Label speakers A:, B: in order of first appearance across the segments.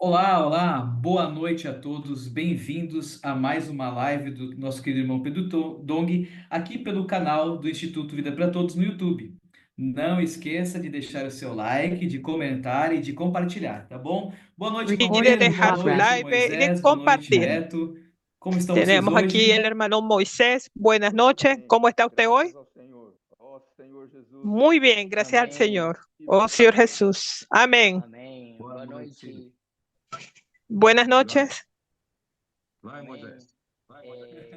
A: Olá, olá, boa noite a todos, bem-vindos a mais uma live do nosso querido irmão Pedro Dong, aqui pelo canal do Instituto Vida para Todos no YouTube. Não esqueça de deixar o seu like, de comentar e de compartilhar, tá bom? Boa noite, irmão
B: Olvidé de
A: Pedro, boa
B: dejar su
A: noite,
B: like y de
A: Moisés, boa noite,
B: compartir.
A: Beto. Como estão vocês
B: Tenemos aquí
A: hoje?
B: el hermano Moisés. Buenas noches.
C: Amém.
B: ¿Cómo está usted hoy?
C: Graças ao Senhor. Ó Senhor Jesus.
B: Muy bien, gracias al
D: Amém,
B: Señor. Oh Señor Jesús. Amén.
D: amém.
C: Boa
D: Boa
C: noite.
D: noite.
B: Buenas noches.
C: Vai,
D: Amém.
C: Moisés. Vai, Moisés.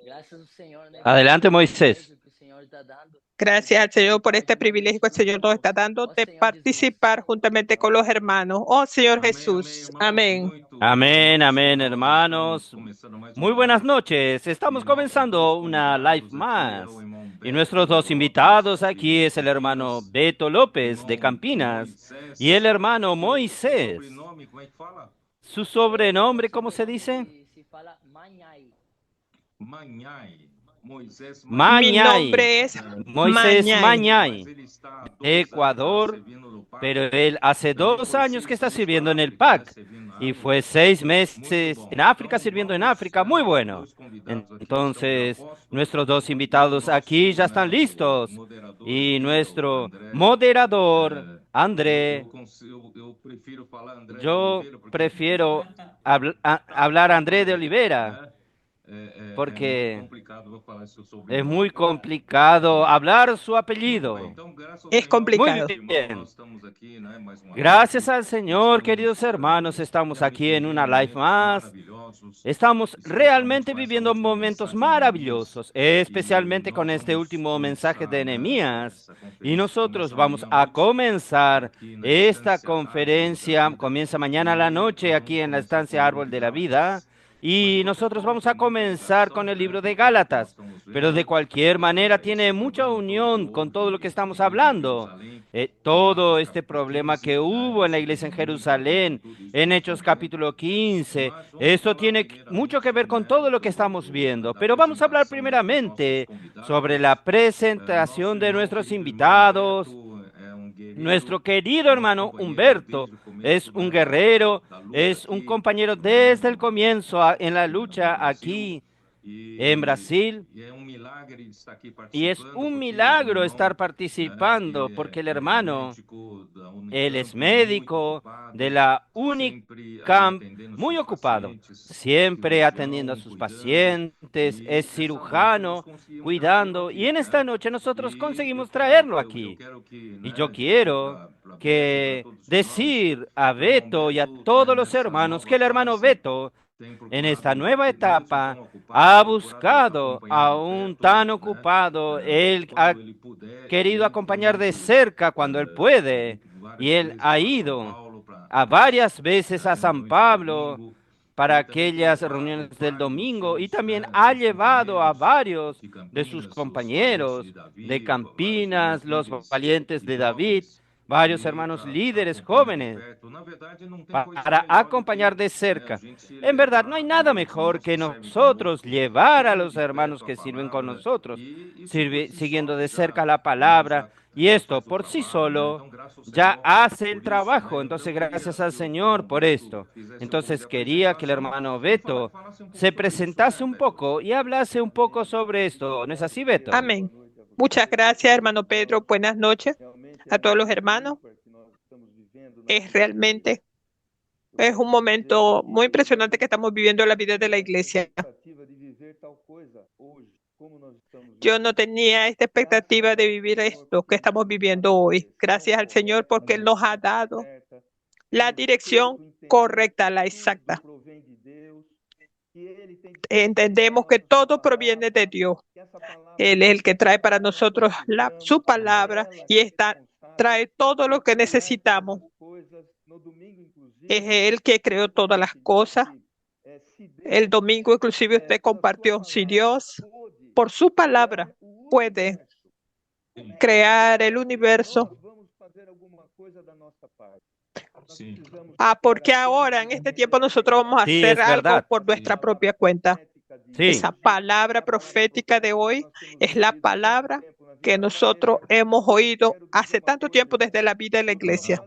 D: Graças ao Senhor, né?
E: Adelante, Moisés.
D: Que o Senhor está dando.
B: Gracias al Señor por este privilegio que el Señor nos está dando de participar juntamente con los hermanos. Oh Señor
C: Amém,
B: Jesús.
C: irmãos.
B: Amén.
C: Muito
E: Amén,
C: bem.
E: amén,
C: Estamos
E: hermanos.
C: começando mais
E: Muy
C: uma
E: buenas
C: live.
E: noches. Estamos
C: E nossos
E: comenzando
C: dois
E: una live
C: convidados aqui
E: más.
C: é o irmão
E: Y
C: Beto
E: nuestros dos
C: Lopes,
E: invitados
C: de
E: aquí es el hermano
C: Campinas,
E: Beto
C: o
E: López de
C: irmão
E: Campinas
C: Moisés.
E: y el hermano
C: Seu
E: Moisés.
C: sobrenome, como é que fala?
E: ¿Su sobrenombre cómo se dice?
D: Se fala Manhai.
C: Manhai. Moisés
B: Mi
E: Mañay.
B: nombre es
E: Moisés
B: Mañay.
E: Mañay,
C: Mas ele está há 2
E: Ecuador,
C: anos já servindo no PAC.
E: pero él hace
C: Também
E: 2
C: foi
E: años que está
C: 6 meses
E: sirviendo en
C: para
E: el
C: África, né,
E: PAC
C: servindo na
E: y
C: África.
E: fue 6
C: Muito
E: meses
C: bom.
E: en África
C: Então,
E: sirviendo en
C: nossos
E: África, muy bueno.
C: dois convidados aqui estão
E: Entonces,
C: prepostos.
E: nuestros dos
C: O
E: invitados
C: nosso,
E: aquí ya están
C: né,
E: listos
C: moderador
E: y
C: aqui, o
E: nuestro
C: André.
E: moderador,
C: Eu
E: André,
C: prefiro falar André de
E: yo
C: Oliveira porque
E: prefiero hablar André de Oliveira
C: é
E: porque
C: muito complicado, vou falar seu
E: es
C: sobrenome.
E: muy complicado hablar su
C: Muito bem,
E: apellido.
C: então, graças ao
B: Es
C: Senhor,
B: complicado.
C: irmãos,
E: Bien.
C: nós estamos aqui, né, mais uma
E: Gracias
C: live.
E: al Señor,
C: Estamos
E: queridos hermanos, estamos
C: realmente
E: aquí en una
C: vivendo
E: live
C: momentos
E: más.
C: maravilhosos,
E: Estamos
C: especialmente
E: realmente
C: com essa
E: viviendo
C: última
E: momentos
C: mensagem de Neemias.
E: maravillosos,
C: E
E: especialmente
C: nós
E: con este
C: vamos
E: último mensaje de
C: começar, né,
E: Nehemías.
C: essa
E: Y
C: conferência
E: nosotros
C: começa
E: vamos
C: amanhã à
E: a
C: noite
E: comenzar
C: aqui na
E: esta
C: Estância Árvore da
E: conferencia,
C: Vida.
E: comienza mañana a la
C: E
E: noche
C: nós
E: aquí
C: vamos
E: en la
C: começar com
E: estancia
C: o livro
E: Árbol
C: de
E: de la Vida.
C: Gálatas. Mas,
E: Y
C: de qualquer
E: nosotros
C: forma,
E: vamos
C: tem
E: a
C: muita
E: comenzar
C: ligação,
E: con el
C: né,
E: libro
C: com
E: de
C: tudo que nós
E: Gálatas.
C: estamos
E: Pero de
C: vendo.
E: cualquier manera tiene
C: Esse
E: mucha
C: problema todo que
E: unión con todo lo
C: houve
E: que estamos
C: na igreja de
E: hablando.
C: Jerusalém, em
E: Todo
C: Atos
E: este
C: capítulo
E: problema
C: 15,
E: que hubo en la
C: isso
E: iglesia en
C: tem muito a ver com
E: Jerusalén,
C: tudo isso que
E: en
C: nós
E: Hechos
C: estamos vendo.
E: capítulo 15,
C: Mas vamos
E: esto
C: falar
E: tiene mucho que ver
C: primeiramente,
E: con
C: né,
E: todo lo que estamos viendo,
C: da
E: pero vamos a hablar
C: apresentação dos nossos
E: primeramente sobre la
C: convidados.
E: presentación
C: Nosso
E: de
C: irmão,
E: nuestros
C: querido irmão
E: invitados.
C: Humberto, é guerreiro,
E: Nuestro querido
C: nosso
E: hermano
C: companheiro
E: Humberto
C: desde o
E: es
C: começo,
E: un
C: né,
E: guerrero,
C: da luta
E: es un
C: aqui,
E: compañero
C: né,
E: desde el comienzo en la
C: aqui no
E: lucha
C: Brasil.
E: aquí en Brasil.
C: E é milagre estar aqui
E: Y es
C: participando,
E: un
C: porque o
E: milagro
C: irmão,
E: estar
C: né,
E: participando
C: ele
E: porque el
C: é
E: hermano,
C: médico da
E: él es
C: Unicamp, muito
E: médico de
C: ocupado,
E: la
C: sempre
E: Unicamp,
C: atendendo
E: muy
C: seus
E: ocupado,
C: pacientes,
E: siempre atendiendo a
C: cirurgião,
E: sus
C: cuidando.
E: pacientes,
C: E
E: es
C: essa noite nós
E: cirujano,
C: conseguimos trazê-lo
E: cuidando.
C: aqui,
E: Y en
C: né?
E: esta noche nosotros
C: E
E: conseguimos traerlo
C: eu
E: aquí.
C: quero que,
E: Y
C: né,
E: yo
C: dizer
E: quiero
C: para Beto, para
E: que
C: todos os irmãos,
E: decir a
C: que o irmão
E: Beto y a
C: Beto,
E: todos los
C: nessa
E: hermanos que
C: nova
E: el hermano
C: fase,
E: Beto
C: tem
E: en
C: procurado
E: esta
C: mesmo
E: nueva
C: mesmo
E: etapa
C: tão ocupado,
E: ha
C: procurado nos
E: buscado
C: acompanhar
E: a
C: de
E: un
C: perto,
E: tan
C: né?
E: ocupado, él ha
C: Quando ele puder
E: querido
C: ir,
E: acompañar de
C: provavelmente
E: cerca cuando él puede,
C: várias
E: y él
C: vezes
E: ha
C: para São
E: ido
C: Paulo para
E: a varias veces a San
C: reuniões de
E: Pablo
C: domingo
E: para
C: e também tem
E: aquellas
C: levado
E: reuniones del
C: vários dos
E: domingo y
C: seus,
E: también
C: né,
E: ha
C: seus
E: llevado a
C: companheiros
E: varios
C: de
E: de sus
C: Campinas, os valentes de
E: compañeros de
C: Davi, vários
E: Campinas,
C: irmãos
E: los
C: líderes
E: valientes
C: e
E: de David,
C: jovens
E: varios
C: que
E: hermanos
C: para
E: líderes
C: acompanhar de
E: jóvenes
C: perto. Na verdade, não tem coisa
E: para
C: melhor do
E: acompañar
C: que,
E: de
C: né, a
E: cerca.
C: gente
E: En verdad, no hay
C: levar,
E: nada
C: né, os
E: mejor
C: irmãos
E: que
C: que servem
E: nosotros
C: conosco,
E: llevar a
C: seguindo
E: los
C: de
E: hermanos
C: perto a
E: que sirven con
C: palavra,
E: nosotros,
C: e isso por si só
E: siguiendo de cerca
C: já,
E: la
C: né,
E: palabra, y
C: já
E: esto
C: faz o
E: por sí
C: trabalho, né?
E: solo
C: Então, graças ao
E: ya
C: Senhor
E: hace el
C: por isso, né?
E: trabajo.
C: Então, eu
E: Entonces,
C: queria
E: gracias al
C: que o irmão
E: Señor por
C: Beto
E: esto.
C: fizesse um pouco de
E: Entonces, quería que el
C: apresentação
E: hermano
C: e
E: Beto
C: falasse um pouco
E: se
C: sobre isso, né,
E: presentase un
C: Beto?
E: poco y hablase un poco sobre esto. ¿No es así, Beto?
B: Amén. Muchas gracias, hermano Pedro. Buenas noches a todos los hermanos. Es realmente es un momento muy impresionante que estamos viviendo en la vida de la iglesia. Yo no tenía esta expectativa de vivir esto que estamos viviendo hoy. Gracias al Señor porque Él nos ha dado la dirección correcta, la exacta. Entendemos que todo proviene de Dios. Él es el que trae para nosotros su palabra y trae todo lo que necesitamos. Es Él que creó todas las cosas. El domingo inclusive usted compartió, si Dios por su palabra puede crear el universo. Porque ahora en este tiempo nosotros vamos a
E: Sí,
B: hacer
E: es
B: algo
E: verdad.
B: por nuestra propia cuenta.
E: Sí.
B: Esa palabra profética de hoy es la palabra que nosotros hemos oído hace tanto tiempo desde la vida de la iglesia.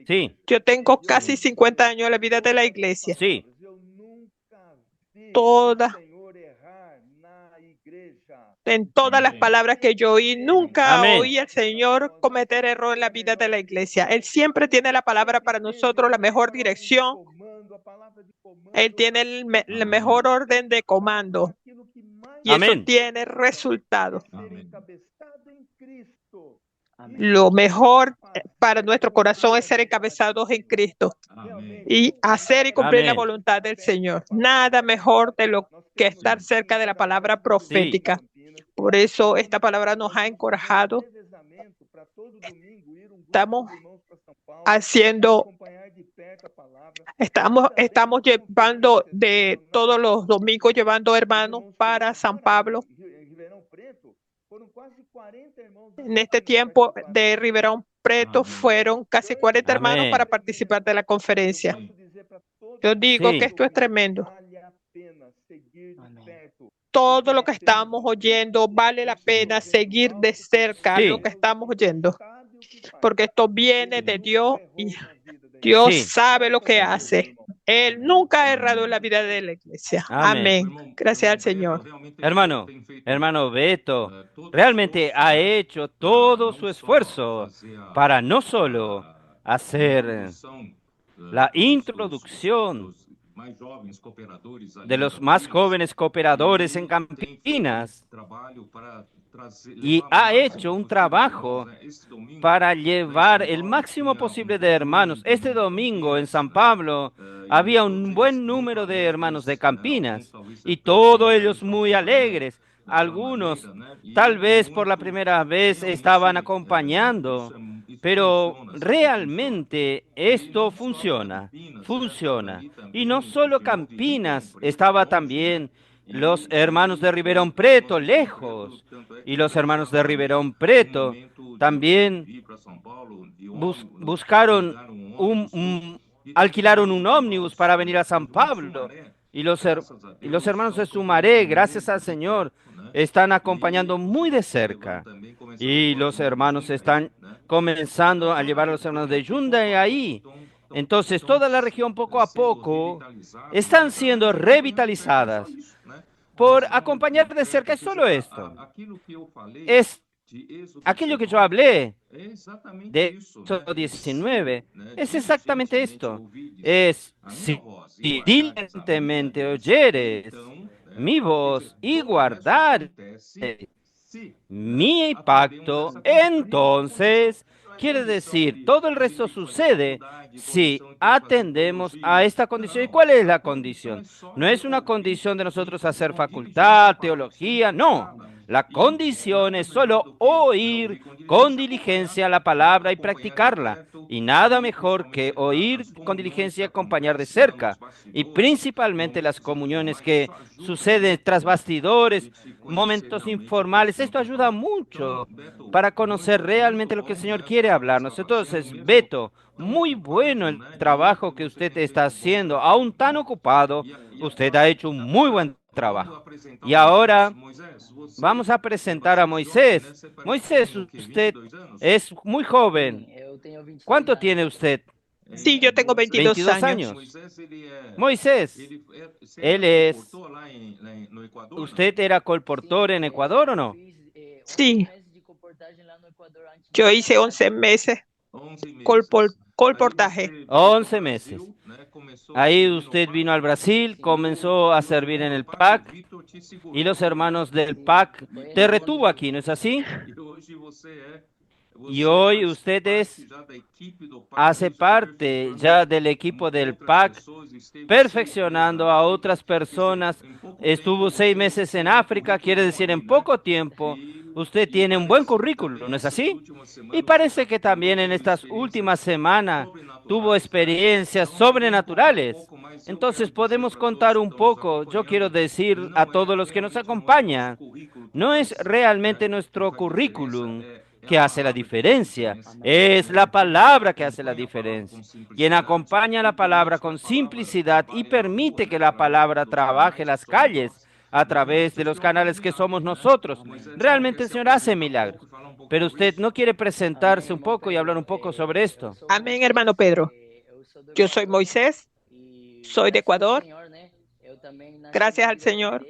E: Sí,
B: Yo tengo casi 50 años en la vida de la iglesia.
E: sí.
B: En todas las palabras que yo oí, nunca
E: Amén.
B: oí al Señor cometer error en la vida de la iglesia. Él siempre tiene la palabra para nosotros, la mejor dirección. Él tiene el mejor orden de comando. Y eso
E: Amén.
B: tiene resultado.
F: Amén.
B: Lo mejor para nuestro corazón es ser encabezados en Cristo
F: Amén.
B: y hacer y cumplir la
E: Amén.
B: voluntad del Señor. Nada mejor de lo que estar cerca de la palabra profética. Por eso esta palabra nos ha encorajado. Estamos llevando de todos los domingos, llevando hermanos para San Pablo. En este tiempo de Ribeirão Preto fueron casi 40 hermanos
E: Amén.
B: para participar de la conferencia. Yo digo
E: Sí.
B: que esto es tremendo.
D: Amén.
B: Todo lo que estamos oyendo vale la pena seguir de cerca
E: Sí.
B: lo que estamos oyendo, porque esto viene de Dios y Dios
E: Sí.
B: sabe lo que hace. Él nunca ha errado en la vida de la iglesia.
E: Amén.
B: Amén. Gracias al Señor.
E: Hermano Beto, realmente ha hecho todo su esfuerzo para no solo hacer la introducción de los más jóvenes cooperadores en Campinas y ha hecho un trabajo para llevar el máximo posible de hermanos. Este domingo en San Pablo había un buen número de hermanos de Campinas y todos ellos muy alegres. Algunos tal vez por la primera vez estaban acompañando, pero realmente esto funciona. Y no solo Campinas, estaba también los hermanos de Ribeirão Preto lejos, y los hermanos de Ribeirão Preto también alquilaron un ómnibus para venir a San Pablo, y los hermanos de Sumaré, gracias al Señor, están acompañando muy de cerca, y los hermanos están comenzando a llevar a los hermanos de Hyundai ahí. Entonces, toda la región poco a poco están siendo revitalizadas por acompañar de cerca. Es solo esto. Es aquello que yo hablé de Éxodo 19. Es exactamente esto. Es si diligentemente oyeres mi voz y guardar mi pacto, entonces quiere decir, todo el resto sucede si atendemos a esta condición. ¿Y cuál es la condición? No es una condición de nosotros hacer facultad, teología, no. La condición es solo oír con diligencia la palabra y practicarla. Y nada mejor que oír con diligencia y acompañar de cerca. Y principalmente las comuniones que suceden tras bastidores, momentos informales. Esto ayuda mucho para conocer realmente lo que el Señor quiere hablarnos. Entonces, Beto, muy bueno el trabajo que usted está haciendo. Aún tan ocupado, usted ha hecho un muy buen trabajo. Y ahora vamos a presentar a Moisés. Moisés, usted es muy joven. ¿Cuánto tiene usted?
B: Sí, yo tengo 22 años.
E: Moisés, ¿usted era colportor en Ecuador o no?
B: Sí, yo hice 11 meses colportaje.
E: 11 meses. Ahí usted vino al Brasil, comenzó a servir en el PAC y los hermanos del PAC te retuvo aquí, ¿no es así? Y hoy usted hace parte ya del equipo del PAC, perfeccionando a otras personas. Estuvo 6 meses en África, quiere decir en poco tiempo. Usted tiene un buen currículum, ¿no es así? Y parece que también en estas últimas semanas tuvo experiencias sobrenaturales. Entonces podemos contar un poco. Yo quiero decir a todos los que nos acompañan, no es realmente nuestro currículum que hace la diferencia, es la palabra que hace la diferencia. Quien acompaña la palabra con simplicidad y permite que la palabra trabaje las calles, a través de los canales que somos nosotros. Realmente el Señor hace milagros. Pero usted no quiere presentarse un poco y hablar un poco sobre esto.
B: Amén, hermano Pedro. Yo soy Moisés, soy de Ecuador. Gracias al Señor.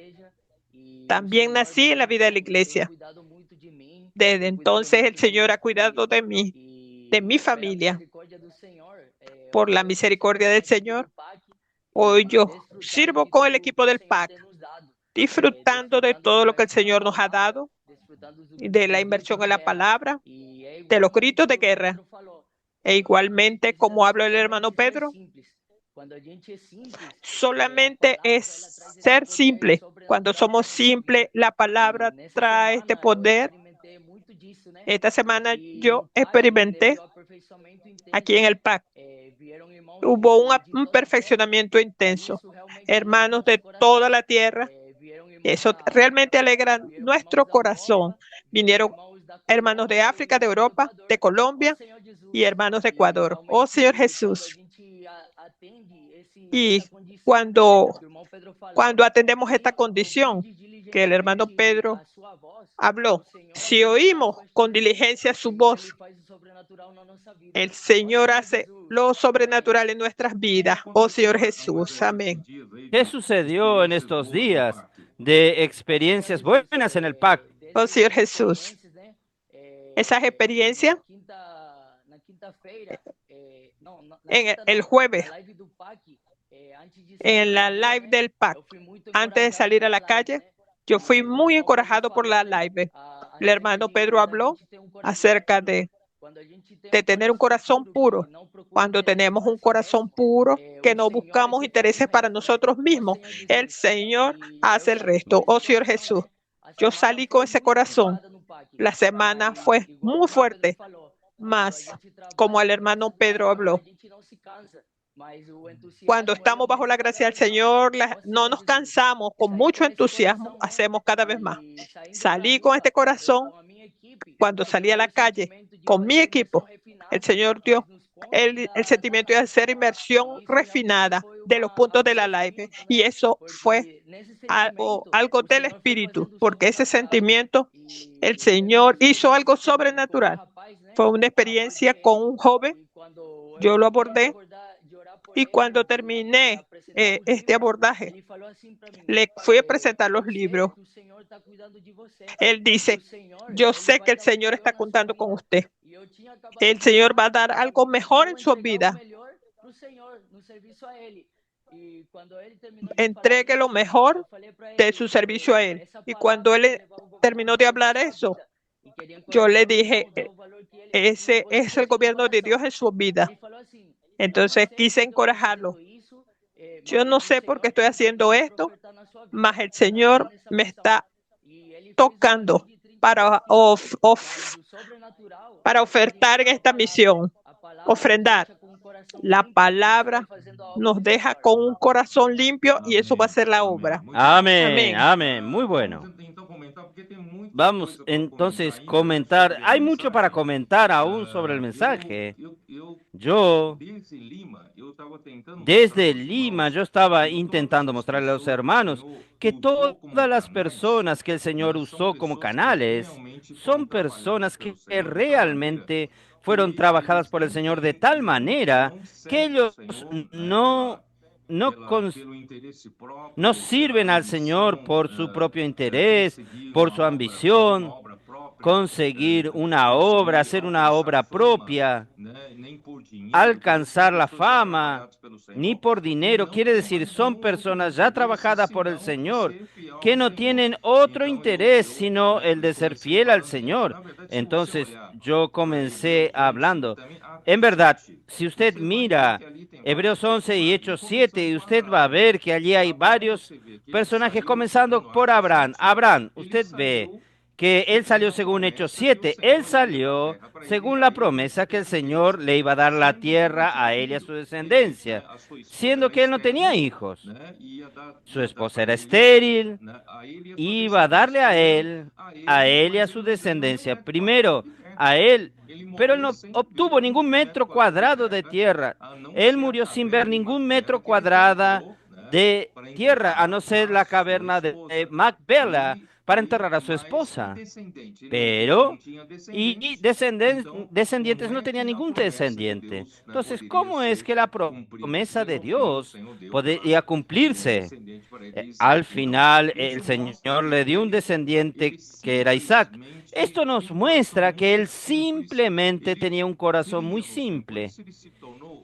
B: También nací en la vida de la iglesia. Desde entonces el Señor ha cuidado de mí, de mi familia. Por la misericordia del Señor, hoy yo sirvo con el equipo del PAC, disfrutando de todo lo que el Señor nos ha dado, de la inversión en la palabra, de los gritos de guerra. E igualmente, como habló el hermano Pedro, solamente es ser simple. Cuando somos simples, la palabra trae este poder. Esta semana yo experimenté aquí en el PAC. Hubo un perfeccionamiento intenso. Hermanos de toda la tierra, eso realmente alegra nuestro corazón. Vinieron hermanos de África, de Europa, de Colombia y hermanos de Ecuador. Oh Señor Jesús. Y cuando atendemos esta condición que el hermano Pedro habló, si oímos con diligencia su voz, el Señor hace lo sobrenatural en nuestras vidas. Oh Señor Jesús, amén.
E: ¿Qué sucedió en estos días de experiencias buenas en el PAC?
B: Oh Señor Jesús, esas experiencias en el jueves, en la live del PAC, antes de salir a la calle, yo fui muy encorajado por la live. El hermano Pedro habló acerca de tener un corazón puro. Cuando tenemos un corazón puro, que no buscamos intereses para nosotros mismos, el Señor hace el resto. Oh Señor Jesús, yo salí con ese corazón. La semana fue muy fuerte, más como el hermano Pedro habló. Cuando estamos bajo la gracia del Señor, no nos cansamos, con mucho entusiasmo, hacemos cada vez más. Salí con este corazón cuando salí a la calle con mi equipo. El Señor dio el sentimiento de hacer inmersión refinada de los puntos de la live. Y eso fue algo del Espíritu, porque ese sentimiento, el Señor hizo algo sobrenatural. Fue una experiencia con un joven. Yo lo abordé. Y cuando terminé este abordaje, le fui a presentar los libros. Él dice, yo sé que el Señor está contando con usted. El Señor va a dar algo mejor en su vida. Entregue lo mejor de su servicio a Él. Y cuando Él terminó de hablar eso, yo le dije, ese es el gobierno de Dios en su vida. Entonces quise encorajarlo. Yo no sé por qué estoy haciendo esto, mas el Señor me está tocando para ofertar en esta misión, ofrendar. La palabra nos deja con un corazón limpio y eso va a ser la obra.
E: Amén, amén, muy bueno. Vamos entonces a comentar. Hay mucho para comentar aún sobre el mensaje. Yo, desde Lima, yo estaba intentando mostrarle a los hermanos que todas las personas que el Señor usó como canales son personas que realmente fueron trabajadas por el Señor de tal manera que ellos no sirven al Señor por su propio interés, por su ambición, conseguir una obra, hacer una obra propia, alcanzar la fama, ni por dinero. Quiere decir, son personas ya trabajadas por el Señor, que no tienen otro interés sino el de ser fiel al Señor. Entonces, yo comencé hablando. En verdad, si usted mira Hebreos 11 y Hechos 7, y usted va a ver que allí hay varios personajes, comenzando por Abraham. Abraham, usted ve que él salió según Hechos 7. Él salió según la promesa que el Señor le iba a dar la tierra a él y a su descendencia, siendo que él no tenía hijos. Su esposa era estéril, iba a darle a él y a su descendencia. Primero a él, pero él no obtuvo ningún metro cuadrado de tierra. Él murió sin ver ningún metro cuadrado de tierra, a no ser la caverna de Macpela, para enterrar a su esposa. Pero, y descendientes no tenía ningún descendiente. Entonces, ¿cómo es que la promesa de Dios podía cumplirse? Al final, el Señor le dio un descendiente que era Isaac. Esto nos muestra que él simplemente tenía un corazón muy simple.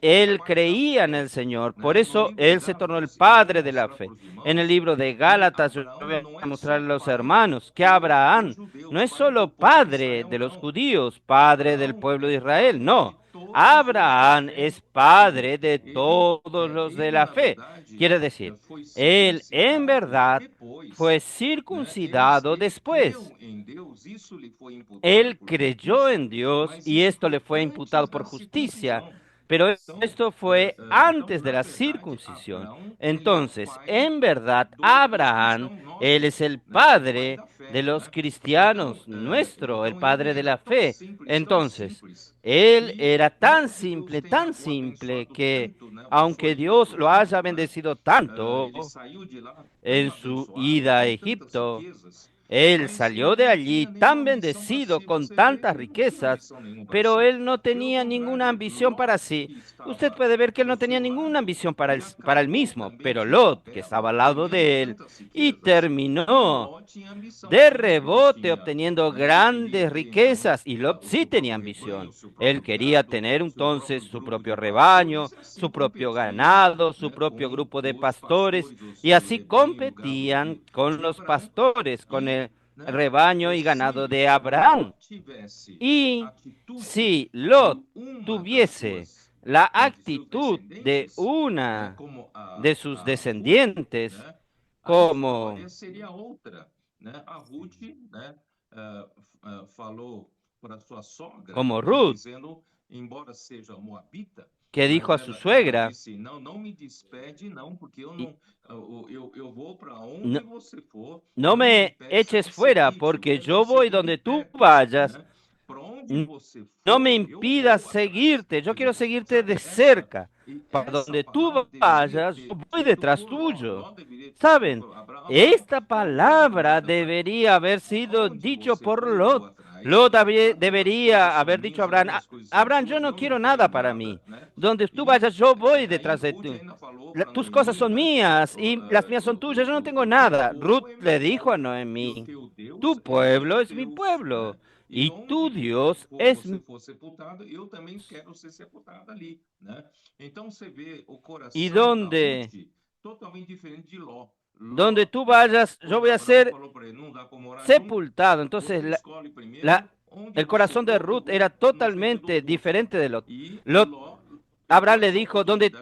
E: Él creía en el Señor, por eso él se tornó el padre de la fe. En el libro de Gálatas, yo voy a mostrar a los hermanos que Abraham no es solo padre de los judíos, padre del pueblo de Israel, no. Abraham es padre de todos los de la fe. Quiere decir, él en verdad fue circuncidado después. Él creyó en Dios y esto le fue imputado por justicia. Pero esto fue antes de la circuncisión. Entonces, en verdad, Abraham, él es el padre de los cristianos, el padre de la fe. Entonces, él era tan simple que, aunque Dios lo haya bendecido tanto en su ida a Egipto, él salió de allí tan bendecido con tantas riquezas, pero él no tenía ninguna ambición para sí. Usted puede ver que él no tenía ninguna ambición para él mismo, pero Lot, que estaba al lado de él, y terminó de rebote obteniendo grandes riquezas, y Lot sí tenía ambición. Él quería tener entonces su propio rebaño, su propio ganado, su propio grupo de pastores, y así competían con los pastores, con el rebaño y ganado de Abraham. Y si Lot tuviese la actitud de una de sus descendientes, como Ruth, que dijo a su suegra, no me eches fuera, porque yo voy donde tú vayas, no me impidas seguirte, yo quiero seguirte de cerca. Para donde tú vayas, yo voy detrás tuyo. ¿Saben? Esta palabra debería haber sido dicho por Lot. Lot debería haber dicho a Abraham, Abraham, yo no quiero nada para mí. Donde tú vayas, yo voy detrás de ti. Tus cosas son mías y las mías son tuyas, yo no tengo nada. Ruth le dijo a Noemí, tu pueblo es mi pueblo. Y tu Dios es mi... Y donde tú vayas, yo voy a ser sepultado. Entonces, el corazón de Ruth era totalmente diferente de Lot. Abraham le dijo, donde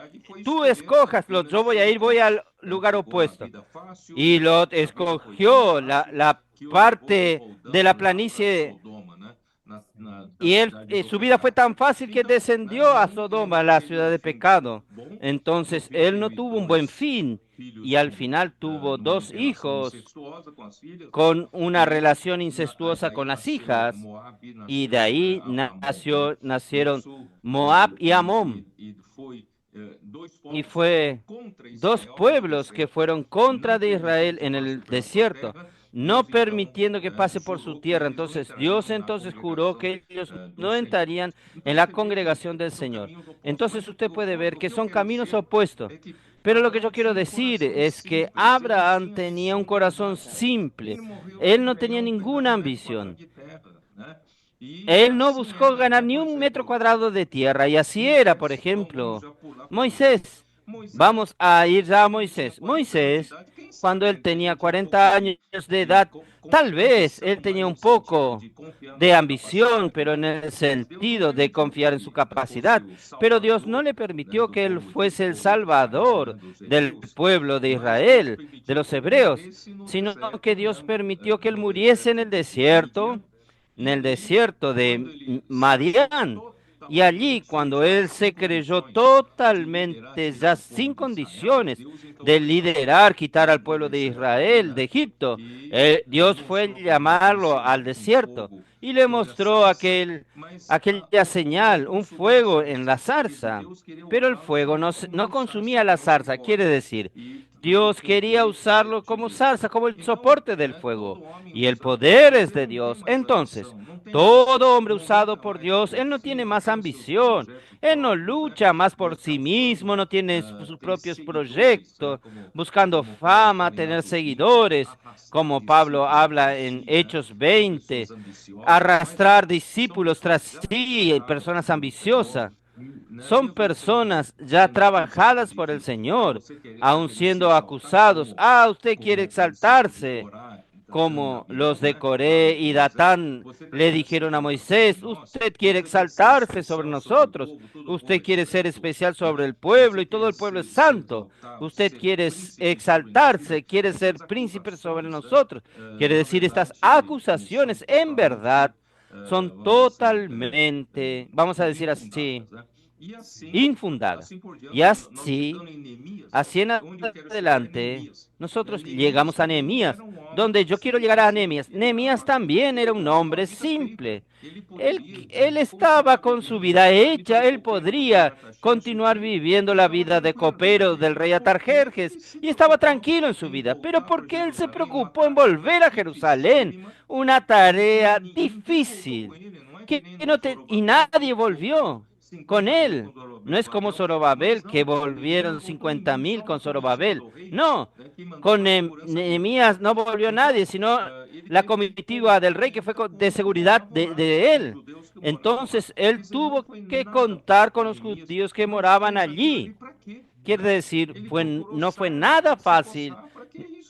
E: tú escojas, Lot, yo voy al lugar opuesto. Y Lot escogió la parte de la planicie. Y su vida fue tan fácil que descendió a Sodoma, la ciudad de pecado. Entonces, él no tuvo un buen fin y al final tuvo 2 hijos con una relación incestuosa con las hijas. Y de ahí nacieron Moab y Amón. Y fue 2 pueblos que fueron contra de Israel en el desierto, no permitiendo que pase por su tierra. Entonces Dios juró que ellos no entrarían en la congregación del Señor. Entonces usted puede ver que son caminos opuestos. Pero lo que yo quiero decir es que Abraham tenía un corazón simple. Él no tenía ninguna ambición. Él no buscó ganar ni 1 metro cuadrado de tierra. Y así era, por ejemplo, Moisés. Vamos a ir ya a Moisés. Moisés, cuando él tenía 40 años de edad, tal vez él tenía un poco de ambición, pero en el sentido de confiar en su capacidad. Pero Dios no le permitió que él fuese el salvador del pueblo de Israel, de los hebreos, sino que Dios permitió que él muriese en el desierto de Madián. Y allí, cuando él se creyó totalmente ya sin condiciones de liderar, quitar al pueblo de Israel de Egipto, Dios fue a llamarlo al desierto y le mostró aquella señal, un fuego en la zarza. Pero el fuego no consumía la zarza, quiere decir, Dios quería usarlo como salsa, como el soporte del fuego. Y el poder es de Dios. Entonces, todo hombre usado por Dios, él no tiene más ambición. Él no lucha más por sí mismo, no tiene sus propios proyectos, buscando fama, tener seguidores, como Pablo habla en Hechos 20, arrastrar discípulos tras sí, personas ambiciosas. Son personas ya trabajadas por el Señor, aun siendo acusados. Ah, usted quiere exaltarse, como los de Coré y Datán le dijeron a Moisés, usted quiere exaltarse sobre nosotros, usted quiere ser especial sobre el pueblo y todo el pueblo es santo, usted quiere exaltarse, quiere ser príncipe sobre nosotros. Quiere decir, estas acusaciones en verdad son totalmente, vamos a decir así, infundadas. Y así en adelante, nosotros llegamos a Nehemías, donde yo quiero llegar a Nehemías. Nehemías también era un hombre simple. Él estaba con su vida hecha, él podría continuar viviendo la vida de copero del rey Atarjerjes y estaba tranquilo en su vida. Pero porque él se preocupó en volver a Jerusalén, una tarea difícil, y nadie volvió con él. No es como Zorobabel, que volvieron 50,000 con Zorobabel. No, con Nehemías no volvió nadie, sino la comitiva del rey que fue de seguridad de él. Entonces él tuvo que contar con los judíos que moraban allí. Quiere decir, no fue nada fácil.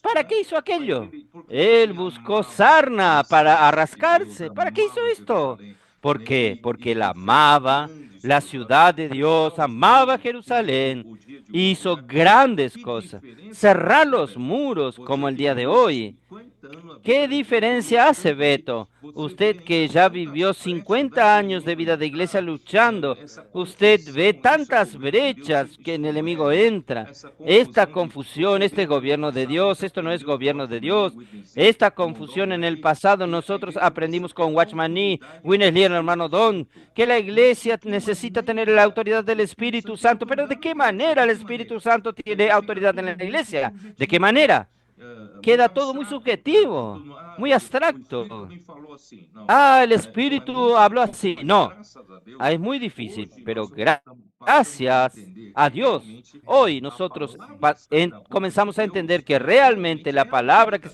E: ¿Para qué hizo aquello? Él buscó sarna para arrascarse. ¿Para qué hizo esto? ¿Por qué? Porque él amaba la ciudad de Dios, amaba Jerusalén, hizo grandes cosas. Cerrar los muros como el día de hoy. ¿Qué diferencia hace, Beto? Usted que ya vivió 50 años de vida de iglesia luchando, usted ve tantas brechas que el enemigo entra. Esta confusión, este gobierno de Dios, esto no es gobierno de Dios. Esta confusión en el pasado, nosotros aprendimos con Watchman Nee, Winnesley, el hermano Don, que la iglesia necesita tener la autoridad del Espíritu Santo. Pero ¿de qué manera el Espíritu Santo tiene autoridad en la iglesia? ¿De qué manera? Queda todo muy subjetivo, muy abstracto. Ah, el Espíritu habló así. No, es muy difícil, pero gracias a Dios, hoy nosotros comenzamos a entender que realmente la palabra que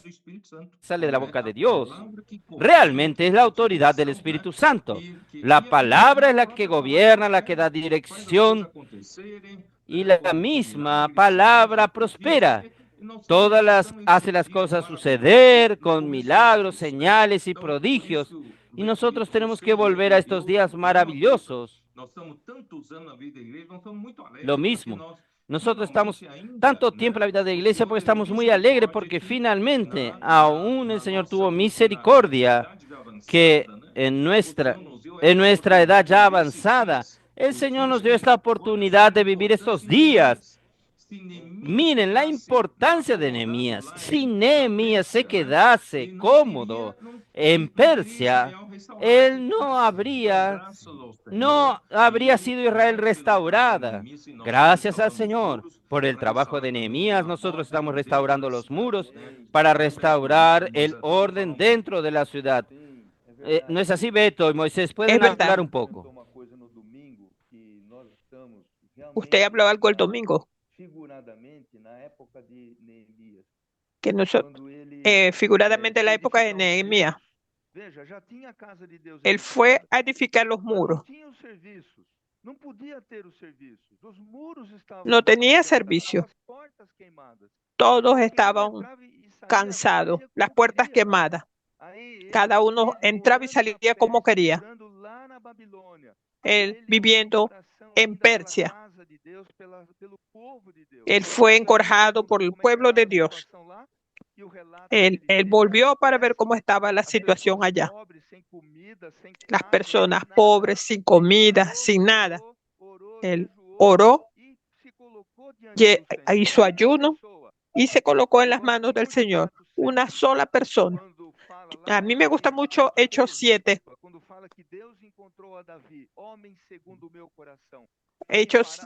E: sale de la boca de Dios realmente es la autoridad del Espíritu Santo. La palabra es la que gobierna, la que da dirección, y la misma palabra prospera. Hace las cosas suceder con milagros, señales y prodigios. Y nosotros tenemos que volver a estos días maravillosos. Lo mismo. Nosotros estamos tanto tiempo en la vida de la iglesia porque estamos muy alegres porque finalmente aún el Señor tuvo misericordia que en nuestra edad ya avanzada, el Señor nos dio esta oportunidad de vivir estos días. Miren la importancia de Nehemías. Si Nehemías se quedase cómodo en Persia, él no habría sido Israel restaurada. Gracias al Señor por el trabajo de Nehemías, nosotros estamos restaurando los muros para restaurar el orden dentro de la ciudad. ¿No es así, Beto y Moisés? ¿Pueden hablar un poco?
B: Usted habló algo el domingo. Que figuradamente en la época de Nehemías, él fue a edificar los muros. No tenía servicio. Todos estaban cansados, las puertas quemadas. Cada uno entraba y salía como quería. Él viviendo en Persia. Él fue encorjado por el pueblo de Dios. Él volvió para ver cómo estaba la situación allá. Las personas pobres, sin comida, sin nada. Él oró, hizo ayuno y se colocó en las manos del Señor. Una sola persona. A mí me gusta mucho Hechos 7, Hechos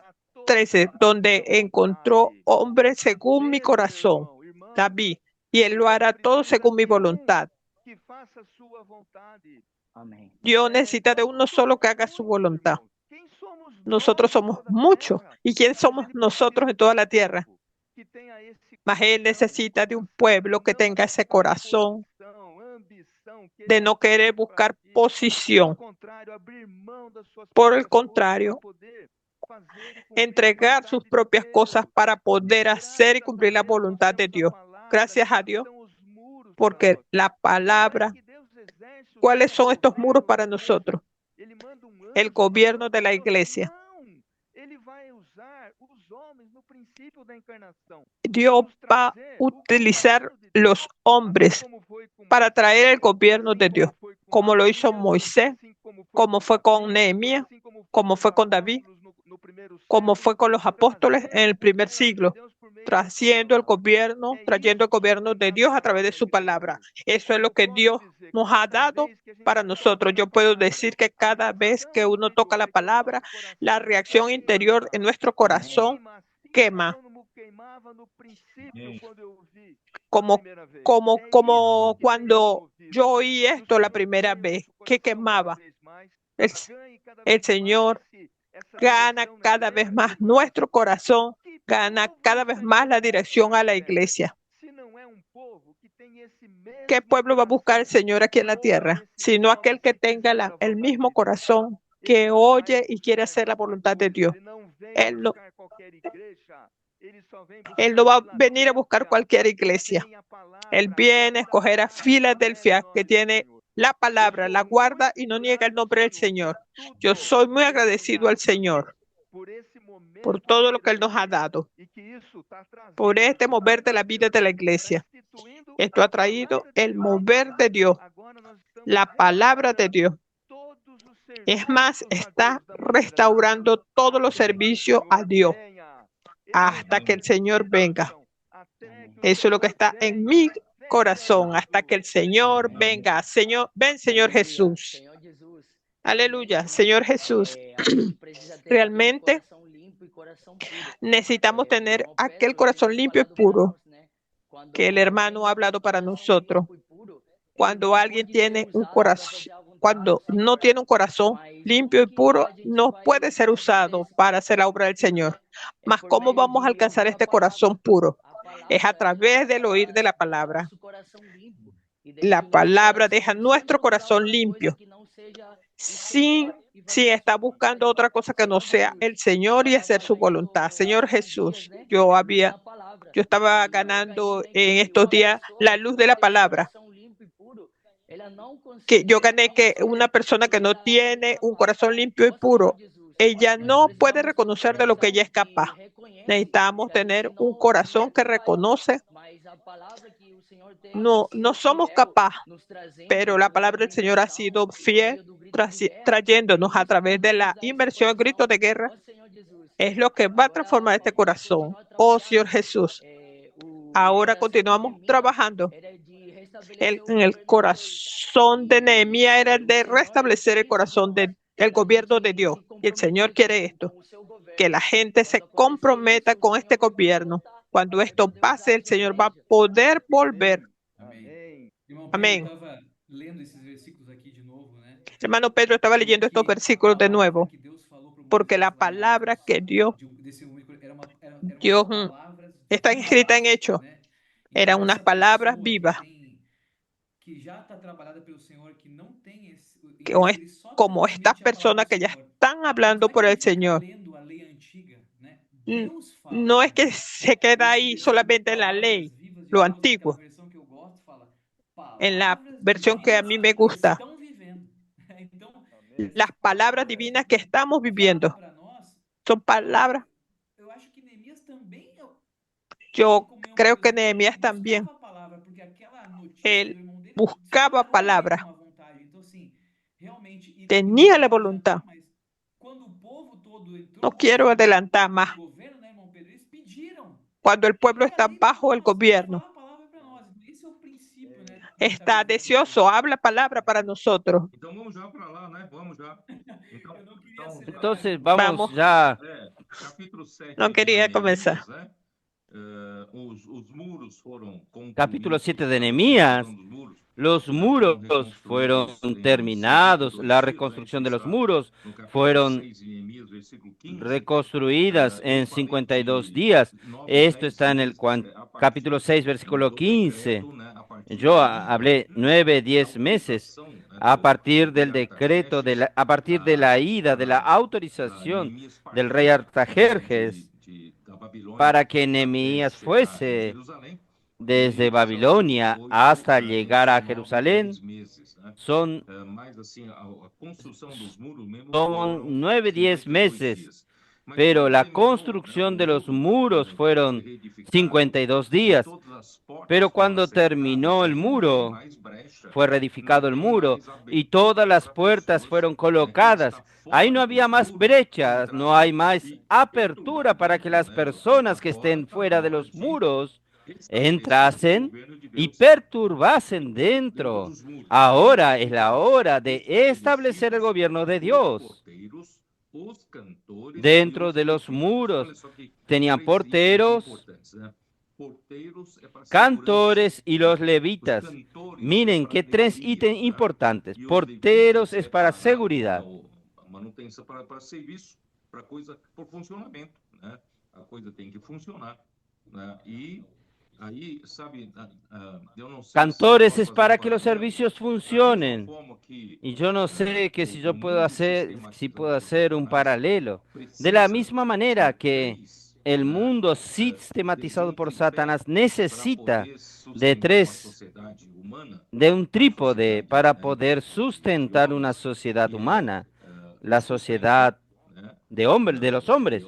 B: 13, donde encontró hombre según mi corazón, David, y él lo hará todo según mi voluntad.
D: Amém.
B: Dios necesita de uno solo que haga su voluntad. Nosotros somos muchos. ¿Y quién somos nosotros en toda la tierra? Mas Él necesita de un pueblo que tenga ese corazón de no querer buscar posición. Por el contrario, entregar sus propias cosas para poder hacer y cumplir la voluntad de Dios. Gracias a Dios, porque la palabra, ¿cuáles son estos muros para nosotros? El gobierno de la iglesia. Dios va a utilizar los hombres para traer el gobierno de Dios, como lo hizo Moisés, como fue con Nehemías, como fue con David, como fue con los apóstoles en el primer siglo, trayendo el gobierno de Dios a través de su palabra. Eso es lo que Dios nos ha dado para nosotros. Yo puedo decir que cada vez que uno toca la palabra, la reacción interior en nuestro corazón quema, como cuando yo oí esto la primera vez, que quemaba. El Señor gana cada vez más nuestro corazón, gana cada vez más la dirección a la iglesia. ¿Qué pueblo va a buscar el Señor aquí en la tierra? Sino aquel que tenga el mismo corazón, que oye y quiere hacer la voluntad de Dios. Él no va a venir a buscar cualquier iglesia. Él viene a escoger a Filadelfia, que tiene la palabra, la guarda y no niega el nombre del Señor. Yo soy muy agradecido al Señor por todo lo que Él nos ha dado, por este mover de la vida de la iglesia. Esto ha traído el mover de Dios, la palabra de Dios. Es más, está restaurando todos los servicios a Dios hasta que el Señor venga. Eso es lo que está en mi corazón, hasta que el Señor venga. Señor, ven, Señor Jesús.
D: Senhor Jesus.
B: Aleluya, Señor Jesús.
D: A gente precisa ter
B: Realmente
D: aquele coração limpo e coração puro.
B: necesitamos
D: O
B: tener
D: irmão
B: aquel
D: Pedro,
B: corazón
D: ele
B: limpio y
D: falado para
B: puro
D: nós, né? Quando
B: que el hermano ha
D: alguém
B: hablado para
D: tem um coração
B: nosotros.
D: limpo e puro, ele
B: Cuando
D: não
B: alguien
D: pode ser
B: tiene un
D: usado para
B: corazón,
D: fazer a vontade do
B: cuando no
D: Senhor,
B: tiene un corazón
D: mas
B: limpio y
D: como que
B: puro,
D: a gente
B: no
D: vai
B: puede ser
D: fazer
B: usado
D: esse
B: para hacer la
D: coração
B: obra del
D: puro,
B: Señor.
D: né? É
B: Mas
D: por
B: ¿cómo
D: meio
B: vamos a
D: de
B: alcanzar
D: ouvir a
B: este corazón
D: palavra.
B: puro?
D: A palavra,
B: Es a
D: ela
B: través del oír de la
D: deixa o
B: palabra.
D: nosso coração limpo e deixa
B: La
D: o nosso
B: palabra
D: coração
B: deja
D: sem
B: nuestro
D: procurar
B: corazón
D: outra coisa
B: limpio,
D: que não seja o
B: sin,
D: Senhor e
B: si
D: fazer a
B: está
D: sua
B: buscando
D: vontade.
B: otra cosa que no
D: Senhor
B: sea
D: Jesus,
B: el Señor y
D: eu
B: hacer
D: estava
B: su voluntad.
D: vendo
B: Señor
D: esses dias,
B: Jesús,
D: né,
B: yo
D: na palavra.
B: estaba
D: E eu ganhei,
B: ganando
D: né,
B: en
D: que
B: estos
D: uma
B: días
D: pessoa
B: la
D: que
B: luz de
D: não
B: la
D: tem um
B: palabra.
D: coração limpo e puro, ela não
B: Que yo
D: consegue
B: gané que
D: reconhecer
B: una persona que
D: do que
B: no
D: ela é
B: tiene un
D: capaz.
B: corazón limpio y
D: Ó Senhor
B: puro,
D: Jesus,
B: ella
D: nós
B: no puede
D: precisamos ter um
B: reconocer de lo que ella
D: coração
B: es
D: que
B: capaz.
D: reconhece
B: Necesitamos
D: que a gente
B: tener un
D: não
B: corazón
D: é
B: que
D: capaz,
B: reconoce.
D: mas a palavra que o Senhor tem
B: No
D: sido
B: somos
D: fiel
B: capaces,
D: nos trazendo
B: pero la
D: através
B: palabra
D: da
B: del Señor ha
D: inversão,
B: sido
D: por
B: fiel,
D: meio do grito de guerra, é
B: trayéndonos a
D: isso que
B: través de
D: vai nos
B: la
D: dar esse
B: inversión, el grito
D: coração.
B: de guerra.
D: Ó Senhor Jesus,
B: Es lo que va a
D: agora
B: transformar este
D: nós vamos
B: corazón.
D: continuar
B: Oh Señor
D: trabalhando.
B: Jesús,
D: O
B: ahora
D: coração de
B: continuamos
D: Neemias
B: trabajando.
D: era de restabelecer o
B: En el
D: governo de Deus.
B: corazón de Nehemías era el
D: O
B: de
D: Senhor ele
B: restablecer el
D: quer isso de
B: corazón
D: nós.
B: del
D: A
B: gobierno de
D: gente
B: Dios.
D: se
B: Y el Señor
D: comprometer
B: quiere esto,
D: com o seu
B: que
D: governo.
B: la gente se
D: Quando acontecer
B: comprometa
D: isso, o
B: con este
D: Senhor ele vai
B: gobierno.
D: voltar
B: Cuando
D: para
B: esto
D: poder usar
B: pase,
D: a
B: el
D: sua
B: Señor va a
D: igreja.
B: poder volver.
A: Amém. Irmão Pedro, eu
B: Amén.
A: estava lendo esses versículos aqui de novo, né?
B: Hermano Pedro estaba leyendo estos
A: Porque a
B: versículos de
A: palavra
B: nuevo,
A: que Deus falou para
B: porque la
A: Moisés lá em
B: palabra que
A: Atos,
B: Dios,
A: desse eram umas
B: Dios
A: palavras
B: está escrita en
A: vivas,
B: Hechos,
A: né?
B: eran
A: Então
B: unas
A: essa
B: palabras
A: pessoa
B: vivas,
A: que já está trabalhada pelo Senhor, que não tem
B: que
A: ele só
B: como estas
A: transmite a palavra
B: personas
A: do
B: que ya
A: Senhor.
B: están hablando
A: Não é
B: por
A: que ele
B: el
A: fica
B: Señor.
A: lendo a lei antiga, né?
B: N-
A: Deus fala
B: No es que
A: através
B: se queda ahí
A: desses
B: solamente en la
A: palavras
B: ley,
A: vivas de
B: lo
A: Deus, naquela
B: antiguo,
A: versão que eu gosto, fala
B: en la
A: palavras
B: versión que a
A: divinas
B: mí
A: que
B: me gusta,
A: estão vivendo. Então,
B: las
A: essas
B: palabras
A: palavras
B: divinas que estamos
A: falam
B: viviendo.
A: para nós.
B: Son palabras,
A: Eu acho que Neemias também, assim
B: yo
A: como irmão
B: creo
A: Pedro,
B: que
A: ele
B: Nehemías también,
A: buscava a palavra, porque aquela notícia do
B: él
A: irmão dele
B: buscaba
A: disparou nele
B: palabras,
A: uma vontade. Então, assim, realmente, e não
B: tenía
A: quero
B: la
A: adiantar,
B: voluntad.
A: mas quando o povo todo entrou
B: No quiero adelantar
A: no
B: más.
A: governo, né, irmão Pedro, eles pediram.
B: Cuando el pueblo
A: Lê a
B: está
A: lei para
B: bajo el
A: nós, Deus
B: gobierno,
A: fala a palavra para nós. Esse é o princípio, né?
B: está deseoso, habla palabra para nosotros.
E: Entonces
B: Vamos.
E: vamos ya.
B: No quería comenzar.
E: Capítulo 7 de Nehemías. Los muros fueron terminados, la reconstrucción de los muros fueron reconstruidas en 52 días. Esto está en el capítulo 6, versículo 15. Yo hablé 9, 10 meses a partir del decreto, a partir de la ida, de la autorización del rey Artajerjes para que Nehemías fuese desde Babilonia hasta llegar a Jerusalén. Son 9, 10 meses, pero la construcción de los muros fueron 52 días. Pero cuando terminó el muro, fue reedificado el muro y todas las puertas fueron colocadas. Ahí no había más brechas, no hay más apertura para que las personas que estén fuera de los muros entrasen y perturbasen dentro. Ahora es la hora de establecer el gobierno de Dios. Dentro de los muros tenían porteros, cantores y los levitas. Miren que 3 ítems importantes. Porteros es para seguridad. Cantores es para que los servicios funcionen. Y yo no sé que si yo puedo hacer un paralelo. De la misma manera que el mundo sistematizado por Satanás necesita de un trípode para poder sustentar una sociedad humana, la sociedad de los hombres,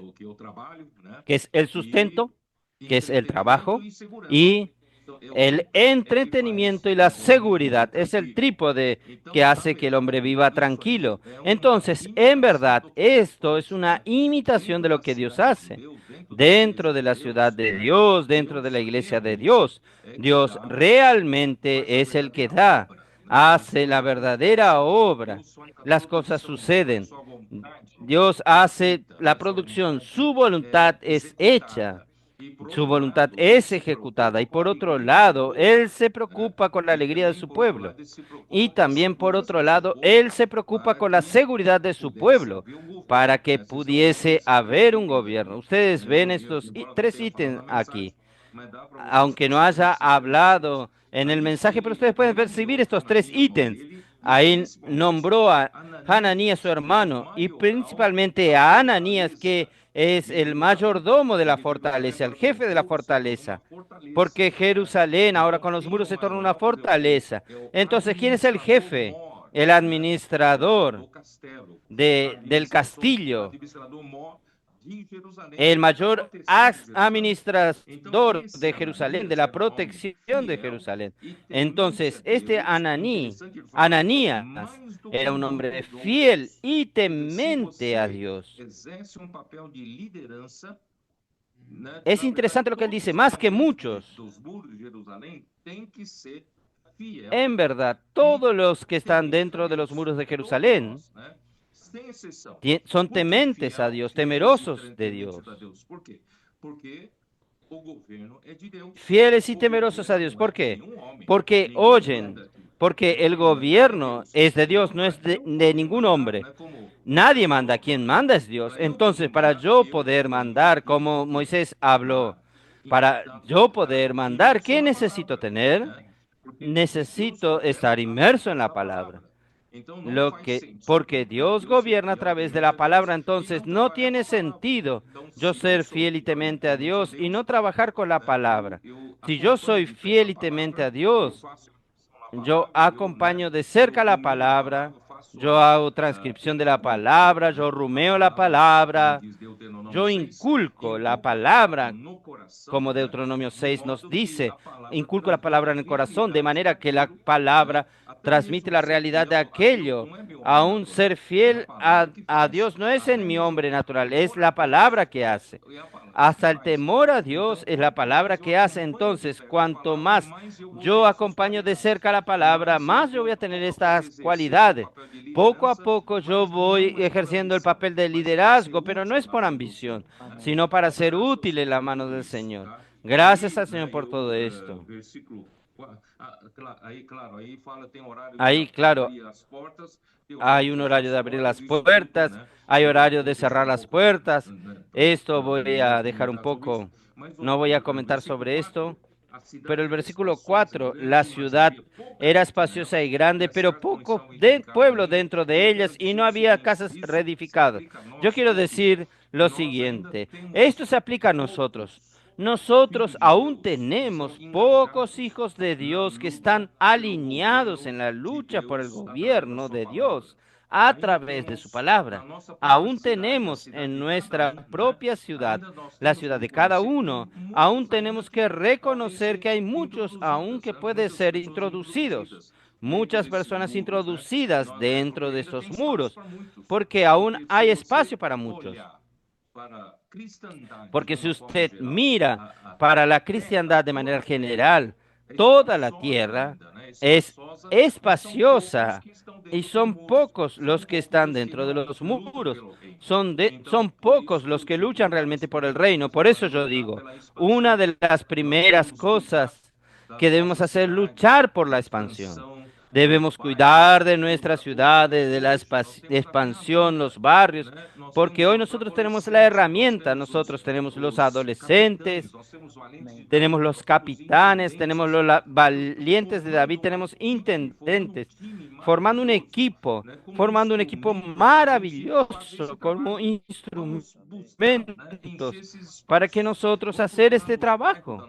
E: que es el sustento, que es el trabajo, y el entretenimiento y la seguridad. Es el trípode que hace que el hombre viva tranquilo. Entonces, en verdad, esto es una imitación de lo que Dios hace. Dentro de la ciudad de Dios, dentro de la iglesia de Dios, Dios realmente es el que da, hace la verdadera obra. Las cosas suceden. Dios hace la producción, su voluntad es hecha. Su voluntad es ejecutada y por otro lado, Él se preocupa con la alegría de su pueblo y también por otro lado, Él se preocupa con la seguridad de su pueblo para que pudiese haber un gobierno. Ustedes ven estos 3 ítems aquí, aunque no haya hablado en el mensaje, pero ustedes pueden percibir estos 3 ítems. Ahí nombró a Hananías su hermano y principalmente a Ananías, que es el mayordomo de la fortaleza, el jefe de la fortaleza, porque Jerusalén ahora con los muros se torna una fortaleza. Entonces, ¿quién es el jefe? El administrador del castillo, el mayor administrador de Jerusalén, de la protección de Jerusalén. Entonces, este Ananías era un hombre fiel y temente a Dios. Es interesante lo que él dice, más que muchos. En verdad, todos los que están dentro de los muros de Jerusalén son tementes a Dios, temerosos de Dios. Fieles y temerosos a Dios. ¿Por qué? Porque oyen, porque el gobierno es de Dios, no es de ningún hombre. Nadie manda, quien manda es Dios. Entonces, para yo poder mandar, como Moisés habló, para yo poder mandar, ¿qué necesito tener? Necesito estar inmerso en la palabra. Porque Dios gobierna a través de la palabra, entonces no tiene sentido yo ser fiel y temente a Dios y no trabajar con la palabra. Si yo soy fiel y temente a Dios, yo acompaño de cerca la palabra, yo hago transcripción de la palabra, yo rumeo la palabra, yo inculco la palabra, como Deuteronomio 6 nos dice, inculco la palabra en el corazón, de manera que la palabra transmite la realidad de aquello. Aún ser fiel a Dios no es en mi hombre natural, es la palabra que hace. Hasta el temor a Dios es la palabra que hace. Entonces, cuanto más yo acompaño de cerca la palabra, más yo voy a tener estas cualidades. Poco a poco yo voy ejerciendo el papel de liderazgo, pero no es por ambición, sino para ser útil en la mano del Señor. Gracias al Señor por todo esto. Ahí, claro, hay un horario de abrir las puertas, hay horario de cerrar las puertas. Esto voy a dejar un poco, no voy a comentar sobre esto, pero el versículo 4, la ciudad era espaciosa y grande, pero poco pueblo dentro de ellas y no había casas reedificadas. Yo quiero decir lo siguiente, esto se aplica a nosotros. Nosotros aún tenemos pocos hijos de Dios que están alineados en la lucha por el gobierno de Dios a través de su palabra. Aún tenemos en nuestra propia ciudad, la ciudad de cada uno, aún tenemos que reconocer que hay muchos aún que pueden ser introducidos. Muchas personas introducidas dentro de estos muros, porque aún hay espacio para muchos. Porque si usted mira para la cristiandad de manera general, toda la tierra es espaciosa y son pocos los que están dentro de los muros. Son pocos los que luchan realmente por el reino. Por eso yo digo, una de las primeras cosas que debemos hacer es luchar por la expansión. Debemos cuidar de nuestras ciudades, de la expansión, los barrios, porque hoy nosotros tenemos la herramienta, nosotros tenemos los adolescentes, tenemos los capitanes, tenemos los valientes de David, tenemos intendentes, formando un equipo maravilloso como instrumentos para que nosotros hacer este trabajo.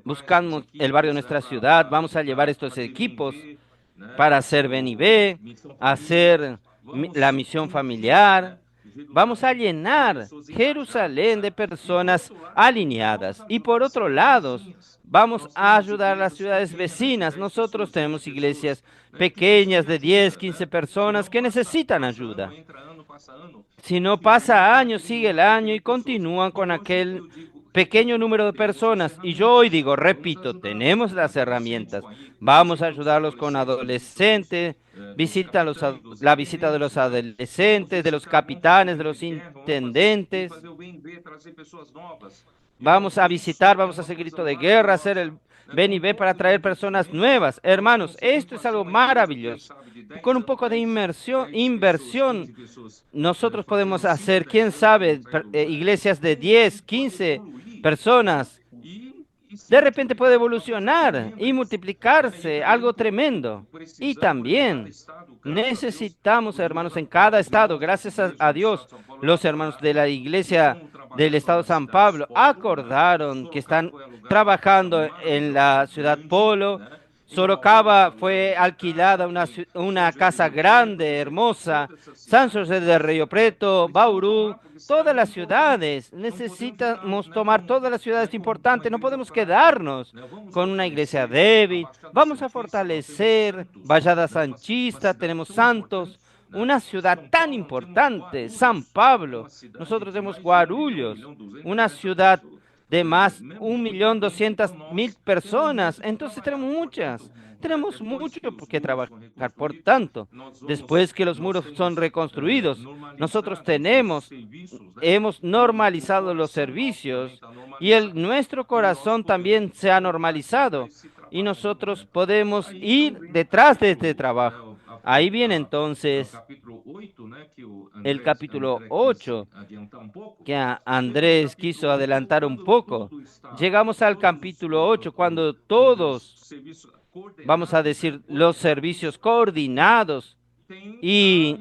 E: Buscamos el barrio de nuestra ciudad, vamos a llevar estos equipos para hacer Ven y Ve, hacer la misión familiar. Vamos a llenar Jerusalén de personas alineadas. Y por otro lado, vamos a ayudar a las ciudades vecinas. Nosotros tenemos iglesias pequeñas de 10, 15 personas que necesitan ayuda. Si no pasa año, sigue el año y continúan con aquel pequeño número de personas. Y yo hoy digo, repito, tenemos las herramientas. Vamos a ayudarlos con adolescentes, la visita de los adolescentes, de los capitanes, de los intendentes. Vamos a visitar, vamos a hacer grito de guerra, hacer el Ven y Ve para traer personas nuevas. Hermanos, esto es algo maravilloso. Con un poco de inversión, nosotros podemos hacer, quién sabe, iglesias de 10, 15 personas. De repente puede evolucionar y multiplicarse, algo tremendo. Y también necesitamos, hermanos, en cada estado, gracias a Dios, los hermanos de la iglesia del estado de San Pablo acordaron que están trabajando en la ciudad Polo. Sorocaba fue alquilada una casa grande, hermosa. San José de Río Preto, Bauru, todas las ciudades. Necesitamos tomar todas las ciudades importantes. No podemos quedarnos con una iglesia débil. Vamos a fortalecer Vallada Sanchista, tenemos Santos, una ciudad tan importante, San Pablo. Nosotros tenemos Guarulhos, una ciudad de más 1.200.000 personas. Entonces tenemos mucho que trabajar. Por tanto, después que los muros son reconstruidos, nosotros hemos normalizado los servicios y nuestro corazón también se ha normalizado y nosotros podemos ir detrás de este trabajo. Ahí viene entonces el capítulo 8, que Andrés quiso adelantar un poco. Llegamos al capítulo 8 cuando todos, vamos a decir, los servicios coordinados y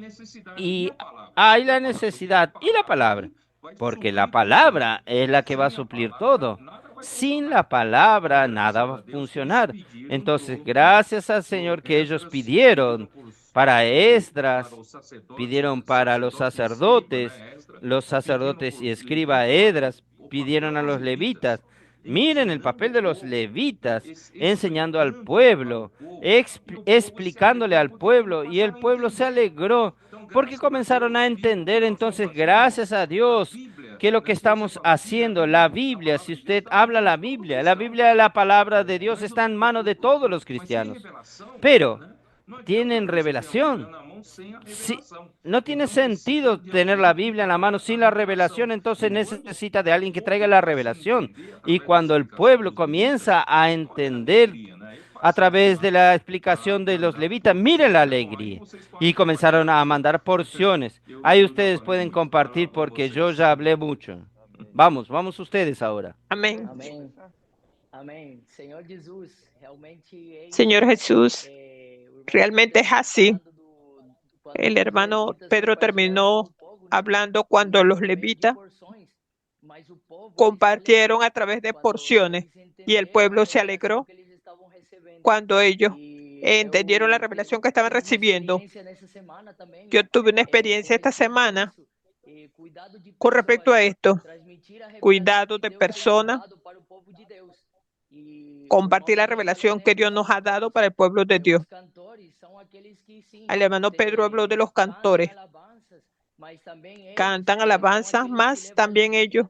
E: hay la necesidad y la palabra, porque la palabra es la que va a suplir todo. Sin la palabra nada va a funcionar. Entonces, gracias al Señor que ellos pidieron para Esdras, pidieron para los sacerdotes y escriba Esdras, pidieron a los levitas. Miren el papel de los levitas, enseñando al pueblo, explicándole al pueblo, y el pueblo se alegró porque comenzaron a entender. Entonces, gracias a Dios ¿Qué es lo que estamos haciendo? La Biblia, si usted habla la Biblia, la palabra de Dios está en manos de todos los cristianos. Pero tienen revelación. No tiene sentido tener la Biblia en la mano sin la revelación, entonces necesita de alguien que traiga la revelación. Y cuando el pueblo comienza a entender a través de la explicación de los levitas, miren la alegría. Y comenzaron a mandar porciones. Ahí ustedes pueden compartir porque yo ya hablé mucho. Vamos ustedes ahora.
B: Amén.
D: Amém. Amém.
B: Señor Jesús, realmente es así. El hermano Pedro terminó hablando cuando los levitas compartieron a través de porciones y el pueblo se alegró cuando ellos entendieron la revelación que estaban recibiendo. Yo tuve una experiencia esta semana con respecto a esto. Cuidado de personas, compartir la revelación que Dios nos ha dado para el pueblo de Dios. El hermano Pedro habló de los cantores. Cantan alabanzas, más también ellos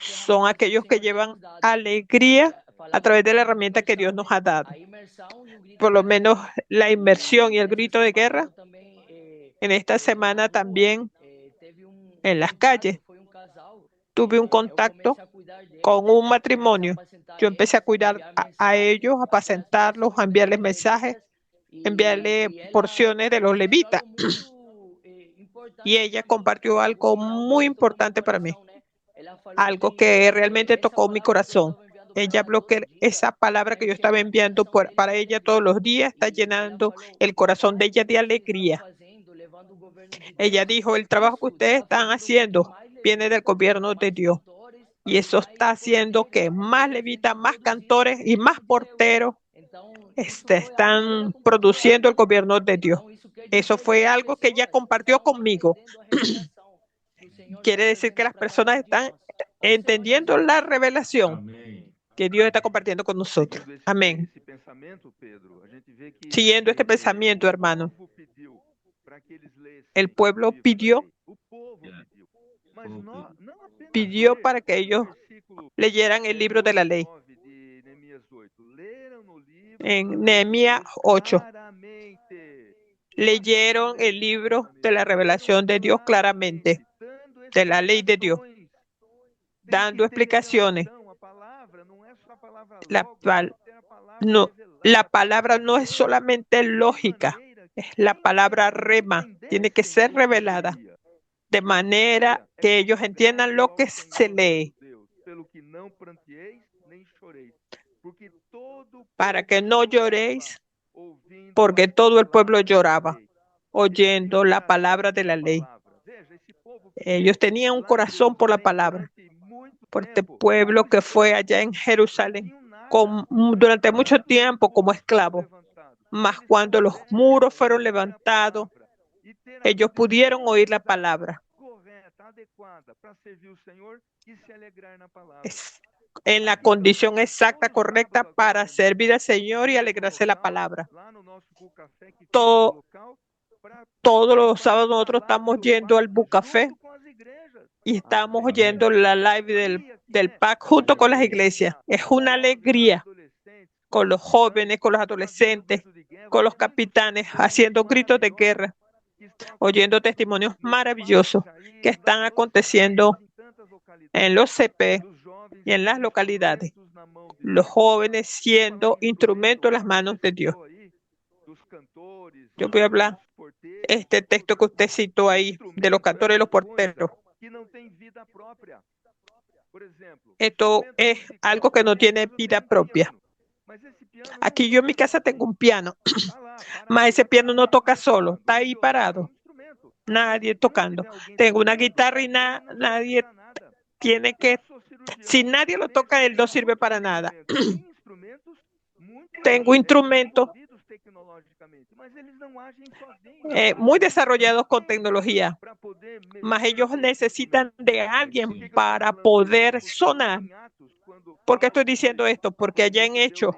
B: son aquellos que llevan alegría a través de la herramienta que Dios nos ha dado. Por lo menos la inmersión y el grito de guerra en esta semana también en las calles. Tuve un contacto con un matrimonio. Yo empecé a cuidar a ellos, a apacentarlos, a enviarles mensajes, enviarles porciones de los levitas. Y ella compartió algo muy importante para mí, algo que realmente tocó mi corazón. Ella habló que esa palabra que yo estaba enviando para ella todos los días está llenando el corazón de ella de alegría. Ella dijo, el trabajo que ustedes están haciendo viene del gobierno de Dios. Y eso está haciendo que más levitas, más cantores y más porteros están produciendo el gobierno de Dios. Eso fue algo que ella compartió conmigo. Quiere decir que las personas están entendiendo la revelación que Dios está compartiendo con nosotros. Amén. Siguiendo este pensamiento, hermano, el pueblo pidió para que ellos leyeran el libro de la ley. En Nehemías 8. Leyeron el libro de la revelación de Dios claramente, de la ley de Dios, dando explicaciones. La palabra no es solamente lógica, es la palabra rema, tiene que ser revelada, de manera que ellos entiendan lo que se lee, para que no lloréis, porque todo el pueblo lloraba, oyendo la palabra de la ley. Ellos tenían un corazón por la palabra, por este pueblo que fue allá en Jerusalén durante mucho tiempo como esclavo. Mas cuando los muros fueron levantados, ellos pudieron oír la palabra. En la condición exacta, correcta para servir al Señor y alegrarse la palabra. Todos los sábados nosotros estamos yendo al Bucafé y estamos oyendo la live del PAC junto con las iglesias. Es una alegría con los jóvenes, con los adolescentes, con los capitanes, haciendo gritos de guerra, oyendo testimonios maravillosos que están aconteciendo en los CP y en las localidades. Los jóvenes siendo instrumentos en las manos de Dios. Yo voy a hablar este texto que usted citó ahí, de los cantores y los porteros. Esto es algo que no tiene vida propia. Aquí yo en mi casa tengo un piano, mas ese piano no toca solo, está ahí parado. Nadie tocando. Tengo una guitarra y nadie tiene que... Si nadie lo toca, él no sirve para nada. Tengo instrumentos muy desarrollados con tecnología, mas ellos necesitan de alguien para poder sonar. ¿Por qué estoy diciendo esto? Porque allá en Hechos,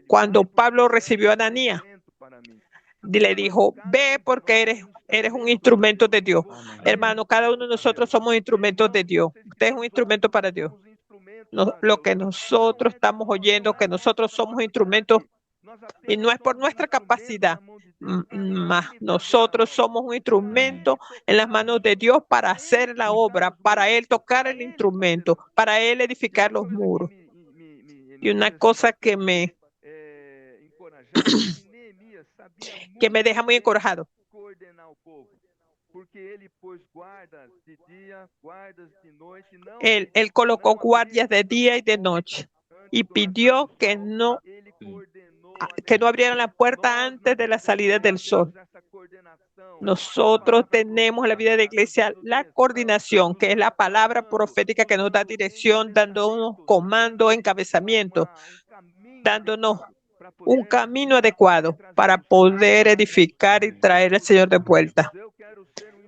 B: cuando Pablo recibió a Ananías, le dijo, ve porque eres Eres un instrumento de Dios. Hermano, cada uno de nosotros somos instrumentos de Dios. Usted es un instrumento para Dios. Lo que nosotros estamos oyendo, que nosotros somos instrumentos, y no es por nuestra capacidad, más nosotros somos un instrumento en las manos de Dios para hacer la obra, para Él tocar el instrumento, para Él edificar los muros. Y una cosa que me deja muy encorajado. Él colocó guardias de día y de noche y pidió que no abrieran la puerta antes de la salida del sol. Nosotros tenemos en la vida de la iglesia la coordinación, que es la palabra profética que nos da dirección, dándonos comando, encabezamiento, dándonos un camino adecuado para poder edificar y traer al Señor de vuelta.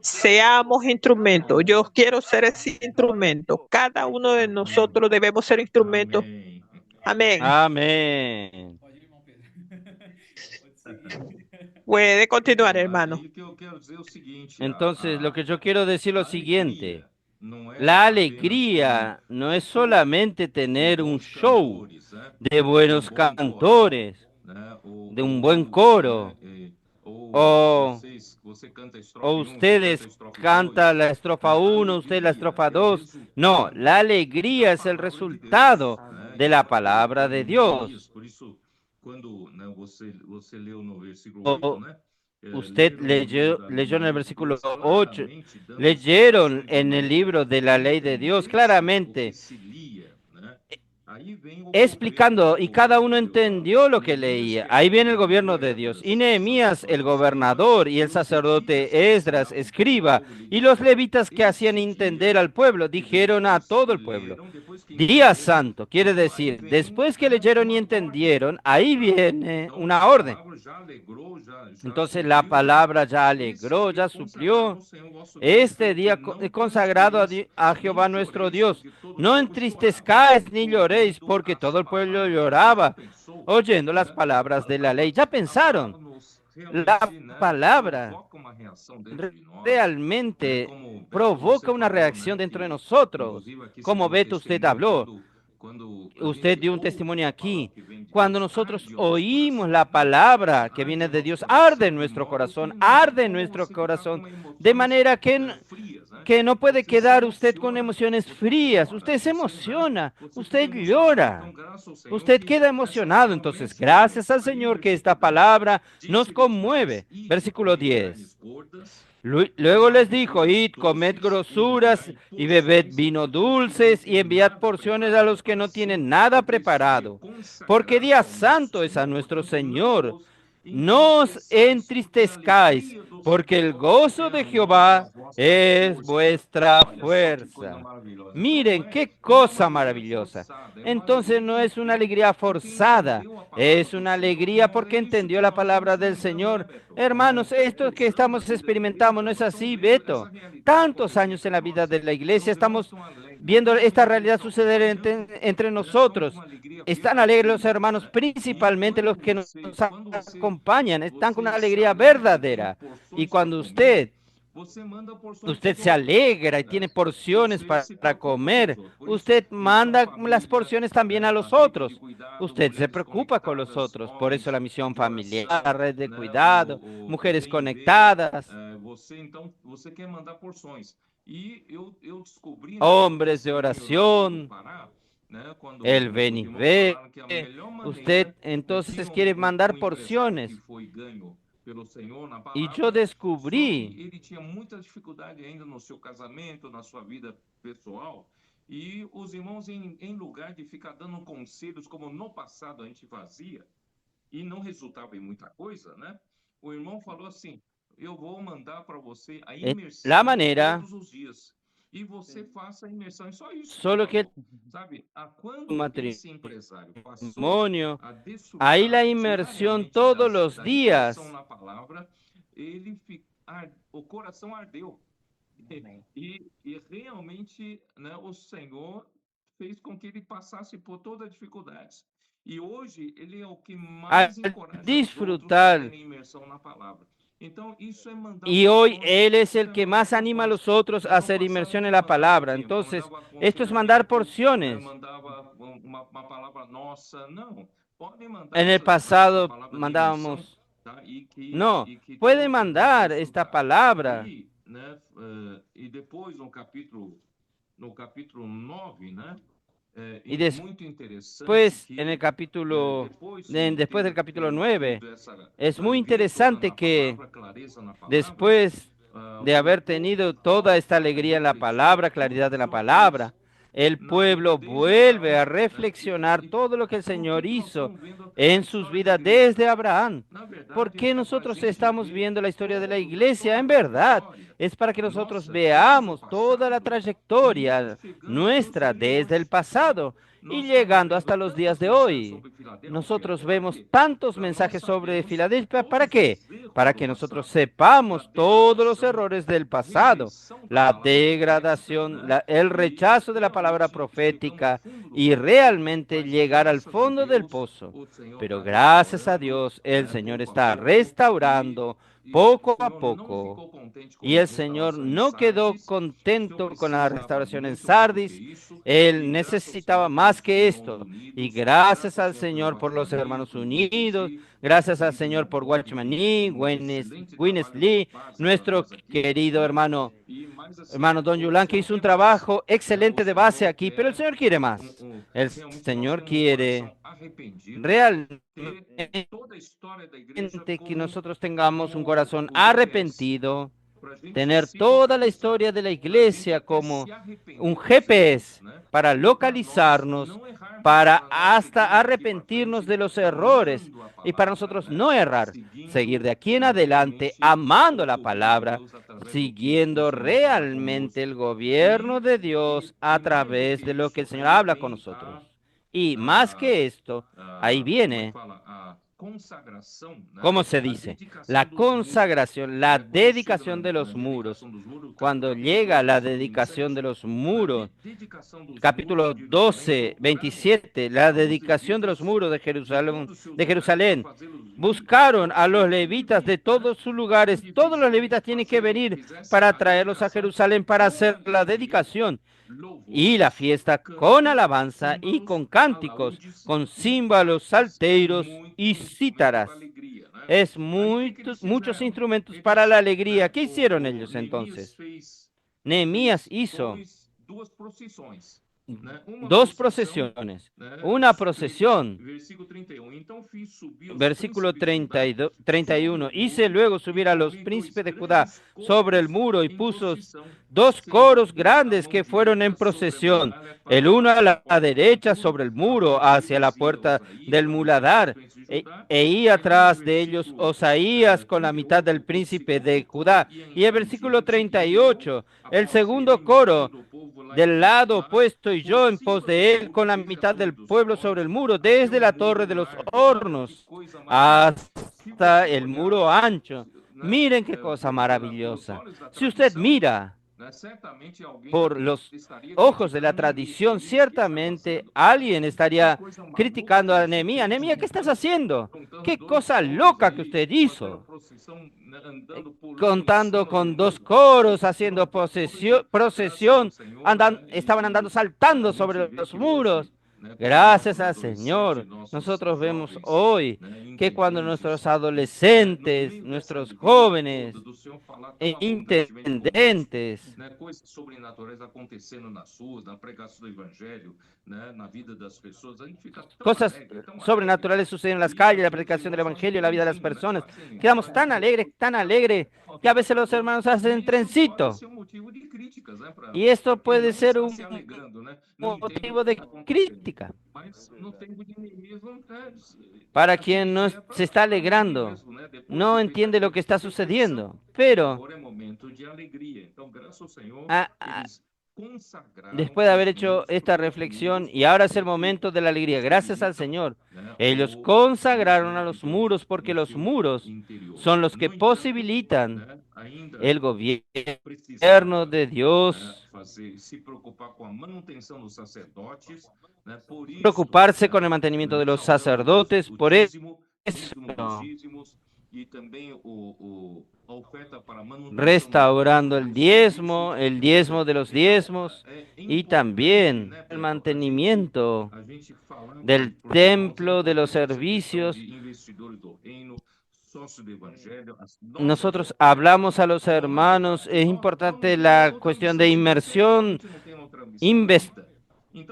B: Seamos instrumentos. Yo quiero ser ese instrumento. Cada uno de nosotros debemos ser instrumentos. Amén.
E: Amén.
B: Puede continuar, hermano.
E: Entonces, lo que yo quiero decir es lo siguiente. La alegría no es solamente tener un show de buenos cantores, de un buen coro, o ustedes cantan la estrofa 1, usted la estrofa 2. No, la alegría es el resultado de la palabra de Dios. Usted leyó en el versículo 8, leyeron en el libro de la ley de Dios claramente, explicando, y cada uno entendió lo que leía. Ahí viene el gobierno de Dios. Y Nehemías, el gobernador, y el sacerdote Esdras, escriba, y los levitas que hacían entender al pueblo, dijeron a todo el pueblo: Día santo, quiere decir, después que leyeron y entendieron, ahí viene una orden. Entonces la palabra ya alegró, ya suplió. Este día consagrado a Jehová nuestro Dios. No entristezcáis ni lloréis, porque todo el pueblo lloraba oyendo las palabras de la ley. Ya pensaron, la palabra realmente provoca una reacción dentro de nosotros. Como Beto usted habló, usted dio un testimonio aquí. Cuando nosotros oímos la palabra que viene de Dios, arde en nuestro corazón, de manera que no puede quedar usted con emociones frías. Usted se emociona, usted llora, usted queda emocionado. Entonces, gracias al Señor que esta palabra nos conmueve. Versículo 10. Luego les dijo: id, comed grosuras y bebed vino dulces y enviad porciones a los que no tienen nada preparado, porque día santo es a nuestro Señor. No os entristezcáis, porque el gozo de Jehová es vuestra fuerza. Miren qué cosa maravillosa. Entonces no es una alegría forzada, es una alegría porque entendió la palabra del Señor. Hermanos, esto que estamos experimentando no es así, Beto. Tantos años en la vida de la iglesia estamos viendo esta realidad suceder entre nosotros. Están alegres los hermanos, principalmente los que nos acompañan, están con una alegría verdadera. Y cuando usted se alegra y tiene porciones para comer, usted manda las porciones también a los otros. Usted se preocupa con los otros. Por eso la misión familiar, red de cuidado, mujeres conectadas, hombres de oración, el ven y ve. Usted entonces quiere mandar porciones. E eu descobri.
F: Ele tinha muita dificuldade ainda no seu casamento, na sua vida pessoal. E os irmãos, em lugar de ficar dando conselhos como no passado a gente fazia, e não resultava em muita coisa, né? O irmão falou assim: eu vou mandar para você a imersão
E: la manera,
F: todos os dias. E você faça a imersão, e só isso.
E: solo que
F: Sabe, quando esse empresário passou
E: matrimonio,
F: a desfrutar
E: ahí la inmersión
F: diariamente
E: todos los
F: da
E: días.
F: imersão na palavra, o coração ardeu. E realmente, né, o Senhor fez com que ele passasse por toda a dificuldade. E hoje ele é o que mais encoraja os outros a terem imersão na palavra.
E: Y hoy Él es el que más anima a los otros a hacer inmersión en la palabra. Entonces, esto es mandar porciones. En el pasado mandábamos. No, puede mandar esta palabra.
F: E depois, no capítulo 9, né?
E: Y después, en el capítulo, después del capítulo 9, es muy interesante que después de haber tenido toda esta alegría en la palabra, claridad en la palabra, el pueblo vuelve a reflexionar todo lo que el Señor hizo en sus vidas desde Abraham. ¿Por qué nosotros estamos viendo la historia de la iglesia? En verdad, es para que nosotros veamos toda la trayectoria nuestra desde el pasado y llegando hasta los días de hoy. Nosotros vemos tantos mensajes sobre Filadelfia. ¿Para qué? Para que nosotros sepamos todos los errores del pasado, la degradación, el rechazo de la palabra profética y realmente llegar al fondo del pozo. Pero gracias a Dios, el Señor está restaurando poco a poco. Y el Señor no quedó contento con la restauración en Sardis. Él necesitaba más que esto. Y gracias al Señor por los hermanos unidos. Gracias al Señor por Watchman Nee, Gwyneth Lee, nuestro querido hermano Don Yulan, que hizo un trabajo excelente de base aquí. Pero el Señor quiere más. El Señor quiere realmente que nosotros tengamos un corazón arrepentido, tener toda la historia de la iglesia como un GPS para localizarnos, para hasta arrepentirnos de los errores y para nosotros no errar, seguir de aquí en adelante amando la palabra, siguiendo realmente el gobierno de Dios a través de lo que el Señor habla con nosotros. Y más que esto, ahí viene, ¿cómo se dice? La consagración, la dedicación de los muros. Cuando llega la dedicación de los muros, capítulo 12, 27, la dedicación de los muros de Jerusalén. Buscaron a los levitas de todos sus lugares. Todos los levitas tienen que venir para traerlos a Jerusalén para hacer la dedicación. Y la fiesta con alabanza y con cánticos, con címbalos, salterios y cítaras. Es muchos instrumentos para la alegría. ¿Qué hicieron ellos entonces? Nehemías hizo dos procesiones. Una procesión, versículo 31. Hice luego subir a los príncipes de Judá sobre el muro y puso dos coros grandes que fueron en procesión, el uno a la derecha sobre el muro hacia la puerta del muladar, y atrás de ellos Osaías con la mitad del príncipe de Judá. Y el versículo 38, el segundo coro del lado opuesto y yo en pos de él con la mitad del pueblo sobre el muro, desde la torre de los hornos hasta el muro ancho. Miren qué cosa maravillosa. Si usted mira por los ojos de la tradición, ciertamente alguien estaría criticando a Nehemías. Nehemías, ¿qué estás haciendo? ¿Qué cosa loca que usted hizo? Contando con dos coros, haciendo procesión, estaban andando saltando sobre los muros. Gracias al Señor, nosotros vemos hoy que cuando nuestros adolescentes, nuestros jóvenes e intendentes, cosas sobrenaturales suceden en las calles, la predicación del Evangelio, la vida de las personas, quedamos tan alegres, que a veces los hermanos hacen trencito. Y esto puede ser un motivo de crítica para quien no se está alegrando, no entiende lo que está sucediendo, pero después de haber hecho esta reflexión, y ahora es el momento de la alegría, gracias al Señor, ellos consagraron a los muros porque los muros son los que posibilitan el gobierno de Dios, preocuparse con el mantenimiento de los sacerdotes. Por eso restaurando el diezmo de los diezmos y también el mantenimiento del templo, de los servicios. Nosotros hablamos a los hermanos, es importante la cuestión de inmersión,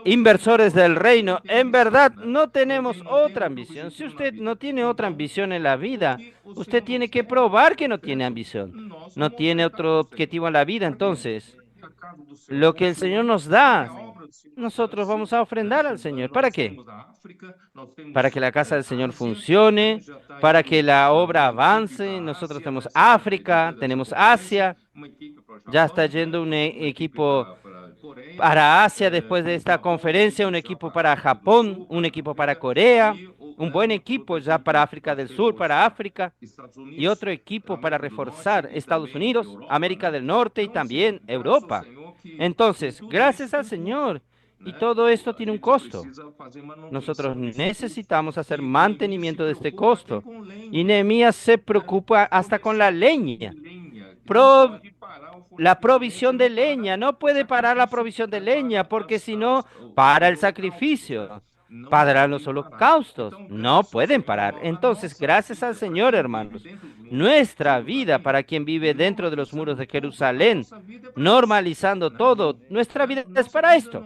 E: inversores del reino. En verdad, no tenemos otra ambición. Si usted no tiene otra ambición en la vida, usted tiene que probar que no tiene ambición. No tiene otro objetivo en la vida. Entonces, lo que el Señor nos da, nosotros vamos a ofrendar al Señor. ¿Para qué? Para que la casa del Señor funcione, para que la obra avance. Nosotros tenemos África, tenemos Asia. Ya está yendo un equipo para Asia después de esta conferencia, un equipo para Japón, un equipo para Corea, un buen equipo ya para África del Sur, para África, y otro equipo para reforzar Estados Unidos, América del Norte y también Europa. Entonces, gracias al Señor, y todo esto tiene un costo. Nosotros necesitamos hacer mantenimiento de este costo. Y Nehemías se preocupa hasta con la leña. La provisión de leña, no puede parar la provisión de leña, porque si no, para el sacrificio, para los holocaustos, no pueden parar. Entonces, gracias al Señor, hermanos, nuestra vida para quien vive dentro de los muros de Jerusalén, normalizando todo, nuestra vida es para esto.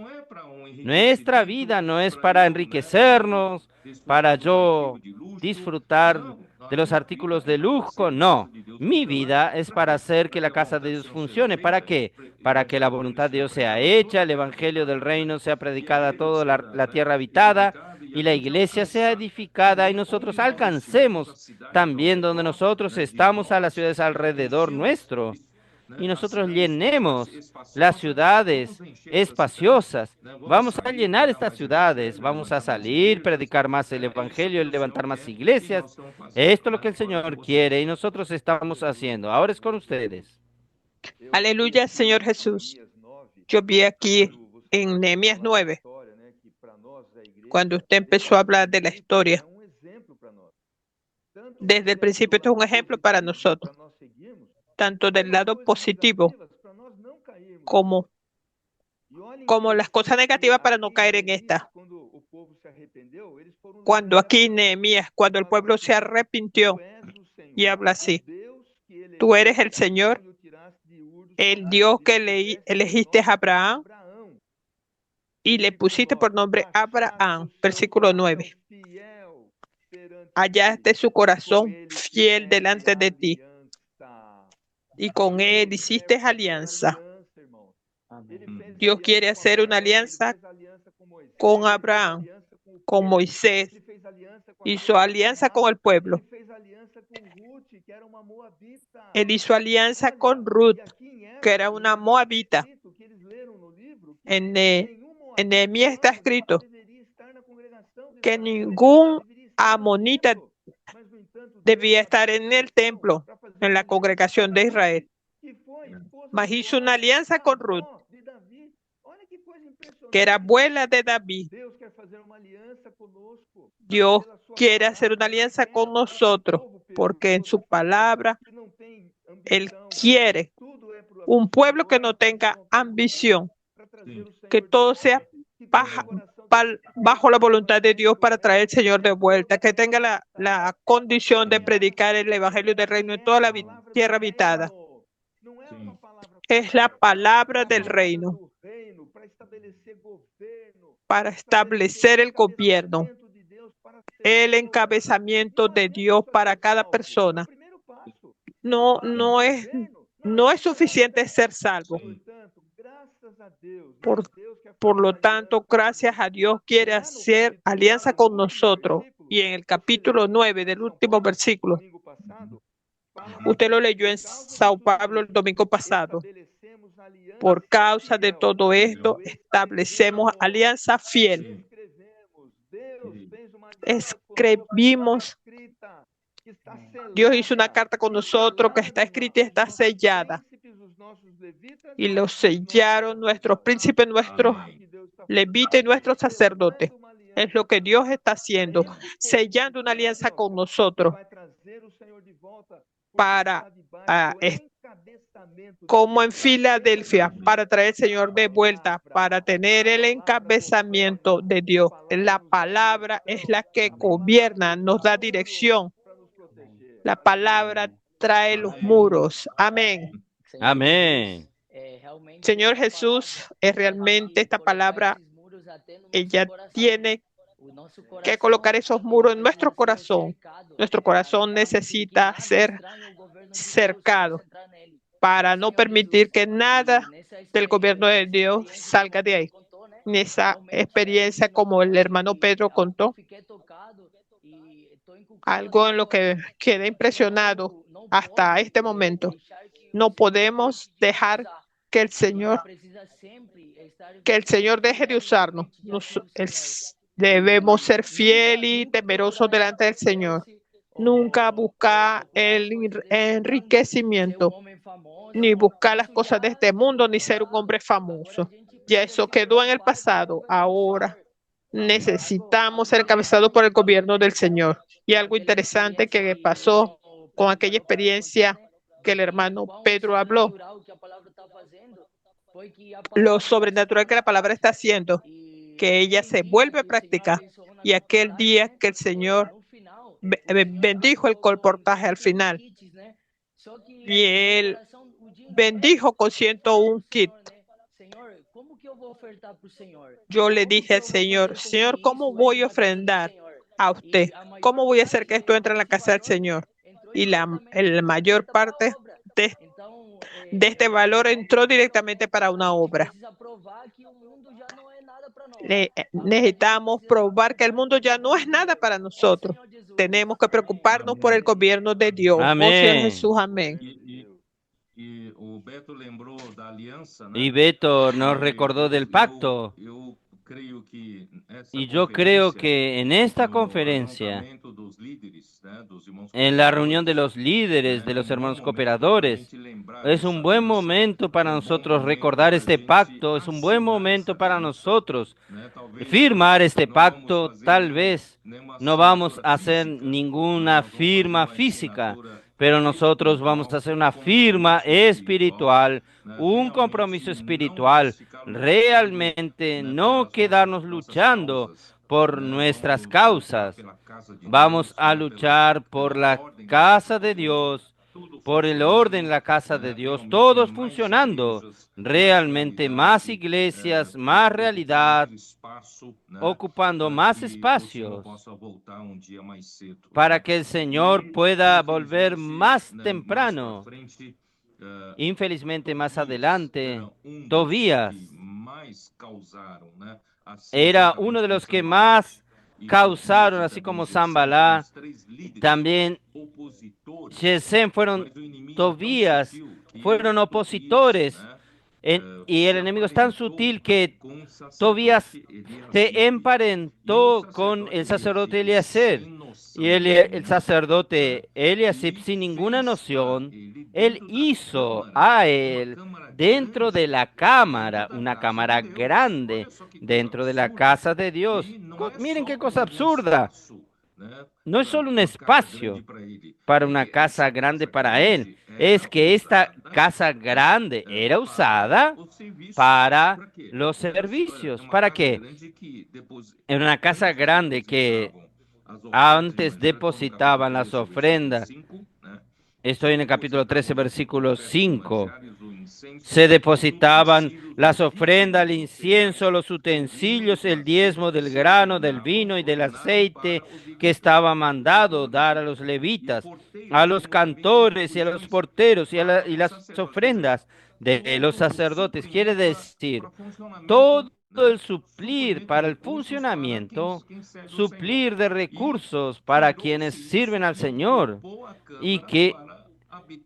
E: Nuestra vida no es para enriquecernos, para yo disfrutar de los artículos de lujo, no. Mi vida es para hacer que la casa de Dios funcione. ¿Para qué? Para que la voluntad de Dios sea hecha, el evangelio del reino sea predicada a toda la tierra habitada y la iglesia sea edificada y nosotros alcancemos también donde nosotros estamos a las ciudades alrededor nuestro. Y nosotros llenemos las ciudades espaciosas. Vamos a llenar estas ciudades. Vamos a salir, predicar más el evangelio, levantar más iglesias. Esto es lo que el Señor quiere y nosotros estamos haciendo. Ahora es con ustedes.
B: Aleluya, Señor Jesús. Yo vi aquí en Nehemías 9, cuando usted empezó a hablar de la historia. Desde el principio, esto es un ejemplo para nosotros, tanto del lado positivo como las cosas negativas, para no caer en esta. Cuando aquí Nehemías, cuando el pueblo se arrepintió y habla así: tú eres el Señor, el Dios que elegiste a Abraham y le pusiste por nombre Abraham. Versículo 9. Hallaste su corazón fiel delante de ti, y con él hiciste alianza. Dios quiere hacer una alianza con Abraham, con Moisés. Hizo alianza con el pueblo. Él hizo alianza con Ruth, que era una moabita. En Nehemías está escrito que ningún amonita debía estar en el templo, en la congregación de Israel. Mas hizo una alianza con Ruth, que era abuela de David. Dios quiere hacer una alianza con nosotros, porque en su palabra Él quiere un pueblo que no tenga ambición, que todo sea bajo la voluntad de Dios para traer al Señor de vuelta, que tenga la condición de predicar el evangelio del reino en toda la tierra habitada. Es la palabra del reino para establecer el gobierno, el encabezamiento de Dios para cada persona. No es suficiente ser salvo. Por lo tanto, gracias a Dios quiere hacer alianza con nosotros. Y en el capítulo 9 del último versículo, usted lo leyó en Sao Paulo el domingo pasado. Por causa de todo esto, establecemos alianza fiel. Escribimos. Dios hizo una carta con nosotros que está escrita y está sellada. Y lo sellaron nuestros príncipes, nuestros levitas y nuestros sacerdotes. Es lo que Dios está haciendo, sellando una alianza con nosotros. para, como en Filadelfia, para traer al Señor de vuelta, para tener el encabezamiento de Dios. La palabra es la que gobierna, nos da dirección. La palabra trae los muros. Amén.
E: Amén.
B: Señor Jesús, es realmente esta palabra, ella tiene que colocar esos muros en nuestro corazón. Nuestro corazón necesita ser cercado para no permitir que nada del gobierno de Dios salga de ahí. En esa experiencia, como el hermano Pedro contó, algo en lo que quedé impresionado hasta este momento. No podemos dejar que el Señor deje de usarnos. Debemos ser fieles y temerosos delante del Señor. Nunca buscar el enriquecimiento, ni buscar las cosas de este mundo, ni ser un hombre famoso. Ya eso quedó en el pasado. Ahora necesitamos ser encabezados por el gobierno del Señor. Y algo interesante que pasó con aquella experiencia que el hermano Pedro habló, lo sobrenatural que la palabra está haciendo, que ella se vuelve a practicar. Y aquel día que el Señor bendijo el colportaje al final, y Él bendijo con 101 kits. Yo le dije al Señor, Señor, ¿cómo voy a ofrendar a usted? ¿Cómo voy a hacer que esto entre en la casa del Señor? Y la mayor parte de este valor entró directamente para una obra. Necesitamos probar que el mundo ya no es nada para nosotros. Tenemos que preocuparnos por el gobierno de Dios.
E: Amén.
B: Oh Señor Jesús, amén.
E: Y Beto nos recordó del pacto. Y yo creo que en esta conferencia, en la reunión de los líderes, de los hermanos cooperadores, es un buen momento para nosotros recordar este pacto, es un buen momento para nosotros firmar este pacto. Tal vez no vamos a hacer ninguna firma física, pero nosotros vamos a hacer una firma espiritual, un compromiso espiritual, realmente no quedarnos luchando por nuestras causas. Vamos a luchar por la casa de Dios, por el orden de la casa de Dios, todos funcionando, realmente más iglesias, más realidad, ocupando más espacios, para que el Señor pueda volver más temprano. Infelizmente, más adelante, Tobías era uno de los que más causaron, así como Zambalá, también Gesem Tobías fueron opositores. Y el enemigo es tan sutil que Tobías se emparentó con el sacerdote Eliezer. Y el sacerdote Eliasib, sin ninguna noción, él hizo a él dentro de la cámara, una cámara grande, dentro de la casa de Dios. Miren qué cosa absurda. No es solo un espacio para una casa grande para él, es que esta casa grande era usada para los servicios. ¿Para qué? Era una casa grande que antes depositaban las ofrendas. Estoy en el capítulo 13, versículo 5. Se depositaban las ofrendas, el incienso, los utensilios, el diezmo del grano, del vino y del aceite que estaba mandado dar a los levitas, a los cantores y a los porteros y las ofrendas de los sacerdotes. Quiere decir, todo el suplir para el funcionamiento, suplir de recursos para quienes sirven al Señor, y que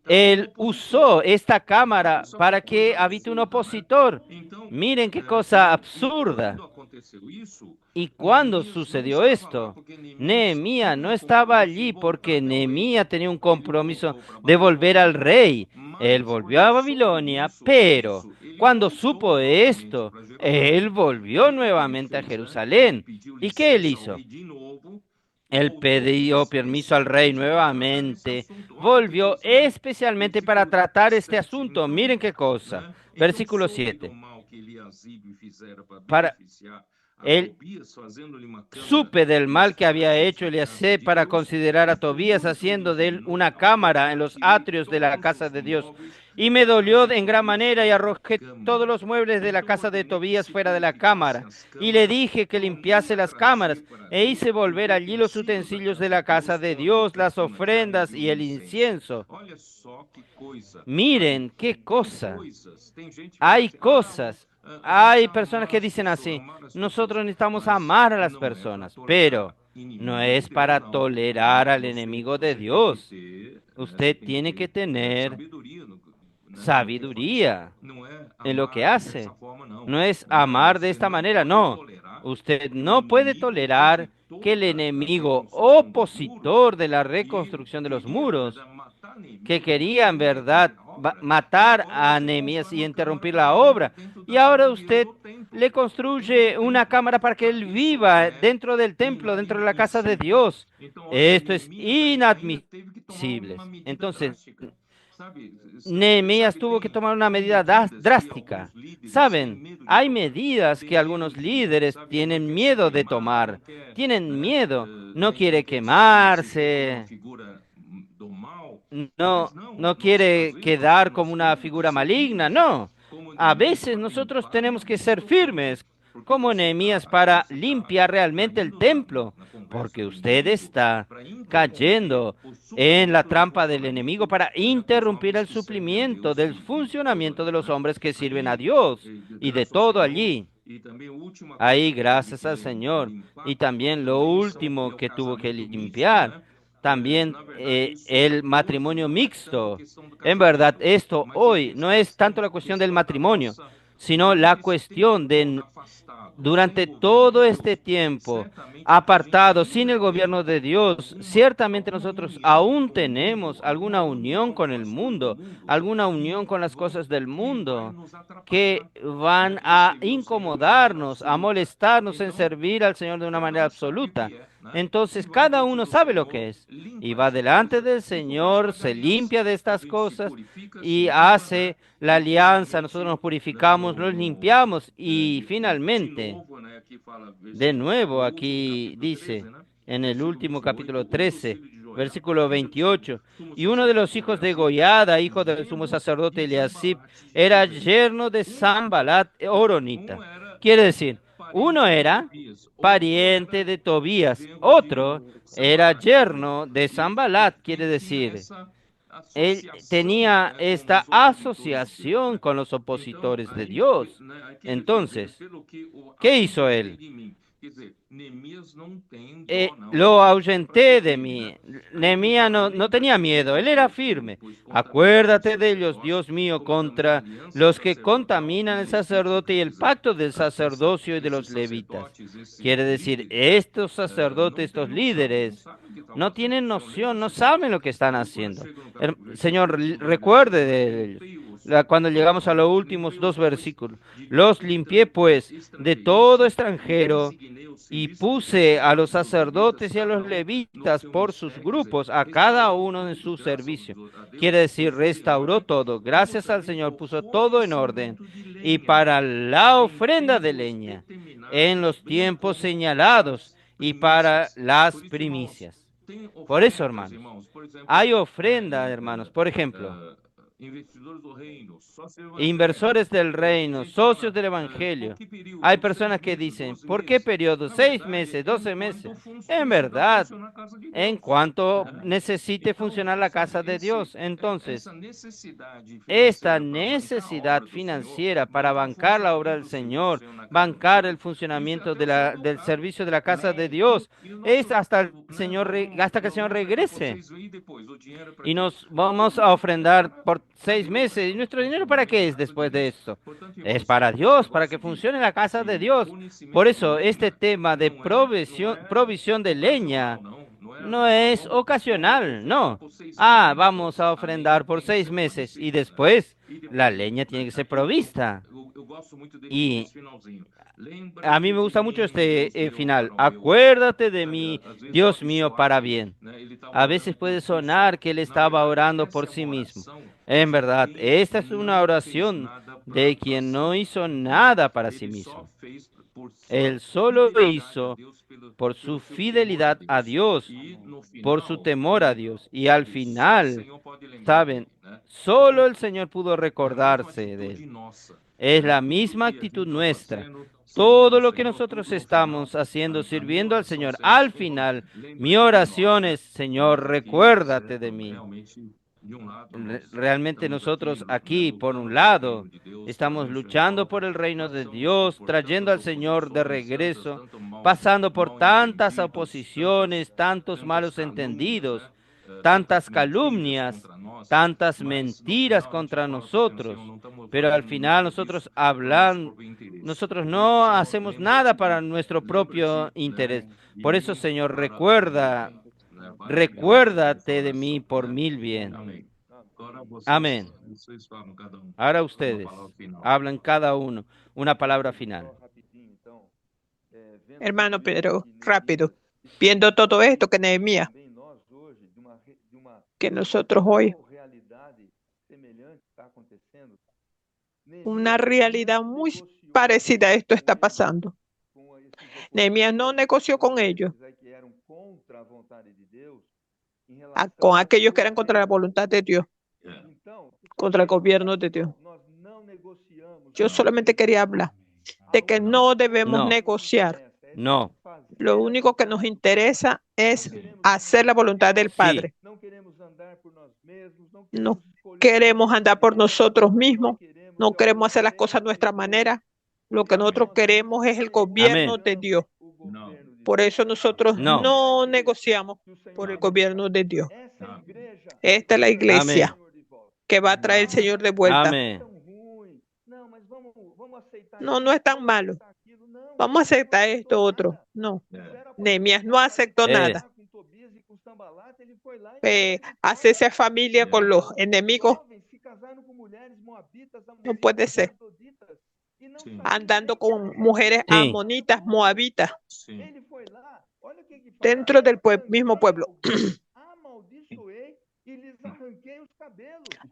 E: Él usó esta cámara para que habite un opositor. Miren qué cosa absurda. ¿Y cuándo sucedió esto? Nehemías no estaba allí porque Nehemías tenía un compromiso de volver al rey. Él volvió a Babilonia, pero cuando supo esto, él volvió nuevamente a Jerusalén. ¿Y qué él hizo? Él pidió permiso al rey nuevamente, volvió especialmente para tratar este asunto. Miren qué cosa. Versículo 7. Para él supe del mal que había hecho Eliasib para considerar a Tobías haciendo de él una cámara en los atrios de la casa de Dios. Y me dolió en gran manera y arrojé todos los muebles de la casa de Tobías fuera de la cámara. Y le dije que limpiase las cámaras e hice volver allí los utensilios de la casa de Dios, las ofrendas y el incienso. Miren qué cosa. Hay cosas. Hay personas que dicen así, nosotros necesitamos amar a las personas, pero no es para tolerar al enemigo de Dios. Usted tiene que tener sabiduría en lo que hace. No es amar de esta manera, no. Usted no puede tolerar que el enemigo opositor de la reconstrucción de los muros, que quería en verdad matar a Nehemías y interrumpir la obra, y ahora usted le construye una cámara para que él viva dentro del templo, dentro de la casa de Dios. Esto es inadmisible. Entonces, Nehemías tuvo que tomar una medida drástica. Saben, hay medidas que algunos líderes tienen miedo de tomar. Tienen miedo. No quiere quemarse. No quiere quedar como una figura maligna. No. A veces nosotros tenemos que ser firmes como Nehemías para limpiar realmente el templo, porque usted está cayendo en la trampa del enemigo para interrumpir el suplimiento del funcionamiento de los hombres que sirven a Dios y de todo allí. Ahí, gracias al Señor. Y también lo último que tuvo que limpiar, también el matrimonio mixto. En verdad, esto hoy no es tanto la cuestión del matrimonio, sino la cuestión de durante todo este tiempo apartado sin el gobierno de Dios, ciertamente nosotros aún tenemos alguna unión con el mundo, alguna unión con las cosas del mundo que van a incomodarnos, a molestarnos en servir al Señor de una manera absoluta. Entonces cada uno sabe lo que es y va delante del Señor, se limpia de estas cosas y hace la alianza. Nosotros nos purificamos, nos limpiamos y finalmente, de nuevo aquí dice en el último capítulo 13, versículo 28, y uno de los hijos de Goiada, hijo del sumo sacerdote Eliasib, era yerno de Sanbalat Horonita. Quiere decir, uno era pariente de Tobías, otro era yerno de Sanbalat, quiere decir, él tenía esta asociación con los opositores de Dios. Entonces, ¿qué hizo él? Lo ahuyenté de mí. Nehemías no tenía miedo, él era firme. Acuérdate de ellos, Dios mío, contra los que contaminan el sacerdote y el pacto del sacerdocio y de los levitas. Quiere decir, estos sacerdotes, estos líderes, no tienen noción, no saben lo que están haciendo. Señor, recuerde de ellos. Cuando llegamos a los últimos dos versículos, los limpié pues de todo extranjero y puse a los sacerdotes y a los levitas por sus grupos, a cada uno en su servicio. Quiere decir, restauró todo. Gracias al Señor, puso todo en orden. Y para la ofrenda de leña, en los tiempos señalados, y para las primicias. Por eso, hermanos, hay ofrenda, hermanos. Por ejemplo, inversores del reino, socios del evangelio. Hay personas que dicen, ¿por qué periodo? 6 meses, 12 meses. En verdad, en cuanto necesite funcionar la casa de Dios. Entonces, esta necesidad financiera para bancar la obra del Señor, bancar el funcionamiento del servicio de la casa de Dios, es hasta que el Señor regrese. Y nos vamos a ofrendar por 6 meses. ¿Y nuestro dinero para qué es después de esto? Es para Dios, para que funcione la casa de Dios. Por eso este tema de provisión de leña no es ocasional, no. Vamos a ofrendar por 6 meses y después la leña tiene que ser provista. Y a mí me gusta mucho este final. Acuérdate de mí, Dios mío, para bien. A veces puede sonar que él estaba orando por sí mismo. En verdad, esta es una oración de quien no hizo nada para sí mismo. Él solo hizo por su fidelidad a Dios, por su temor a Dios. Y al final, ¿saben? Solo el Señor pudo recordarse de él. Es la misma actitud nuestra. Todo lo que nosotros estamos haciendo, sirviendo al Señor, al final, mi oración es, Señor, recuérdate de mí. Realmente nosotros aquí, por un lado, estamos luchando por el reino de Dios, trayendo al Señor de regreso, pasando por tantas oposiciones, tantos malos entendidos, tantas calumnias, tantas mentiras contra nosotros, pero al final nosotros nosotros no hacemos nada para nuestro propio interés. Por eso, Señor, recuérdate de mí por mil bien. Amén. Ahora ustedes hablan cada uno una palabra final.
B: Hermano Pedro, rápido. Viendo todo esto que Nehemías, que nosotros hoy, una realidad muy parecida a esto está pasando. Nehemías no negoció con ellos, con aquellos que eran contra la voluntad de Dios, contra el gobierno de Dios. Yo solamente quería hablar de que no debemos negociar.
E: No.
B: Lo único que nos interesa es hacer la voluntad del Padre. No queremos andar por nosotros mismos, no queremos hacer las cosas a nuestra manera. Lo que nosotros queremos es el gobierno de Dios. Por eso nosotros no negociamos por el gobierno de Dios. Esta es la iglesia que va a traer el Señor de vuelta.
E: Amén.
B: No es tan malo. Vamos a aceptar esto otro. No. Nehemías no aceptó nada. Hacerse familia con los enemigos no puede ser. Andando con mujeres amonitas, moabitas, dentro del mismo pueblo.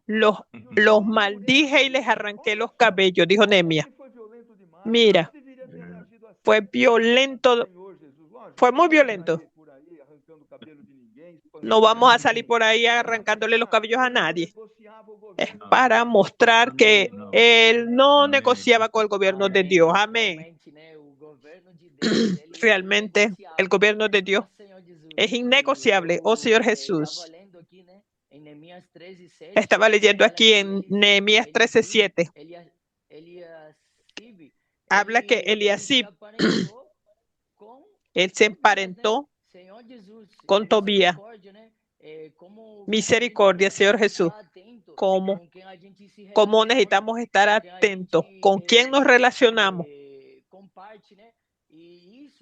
B: Los maldije y les arranqué los cabellos, dijo Nehemías. Mira, fue violento, fue muy violento. No vamos a salir por ahí arrancándole los cabellos a nadie. Es para mostrar que él no negociaba con el gobierno de Dios. Amén. Realmente el gobierno de Dios es innegociable. Oh Señor Jesús. Estaba leyendo aquí en Nehemías 13:7. Habla que Eliasib, él se emparentó con Tobías. Misericordia, Señor Jesús. ¿Cómo necesitamos estar atentos? ¿Con quién nos relacionamos?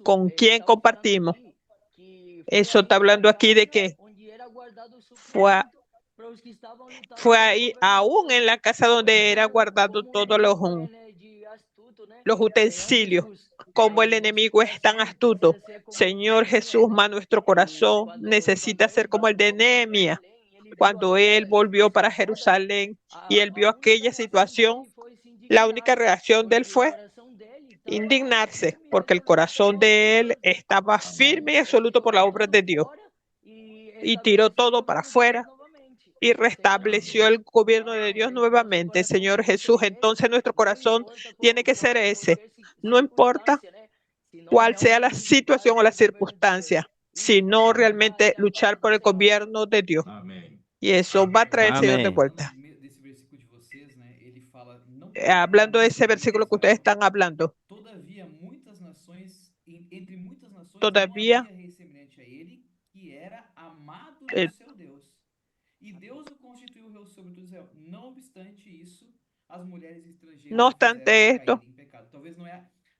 B: ¿Con quién compartimos? Eso está hablando aquí de que fue ahí, aún en la casa donde era guardado todos los utensilios. Como el enemigo es tan astuto. Señor Jesús, nuestro corazón necesita ser como el de Nehemías. Cuando él volvió para Jerusalén y él vio aquella situación, la única reacción de él fue indignarse, porque el corazón de él estaba firme y absoluto por la obra de Dios. Y tiró todo para afuera y restableció el gobierno de Dios nuevamente. Señor Jesús, entonces nuestro corazón tiene que ser ese. No importa cuál sea la situación o la circunstancia, sino realmente luchar por el gobierno de Dios. Y eso va a traer el Señor de vuelta. Hablando de ese versículo que ustedes están hablando, todavía no obstante esto,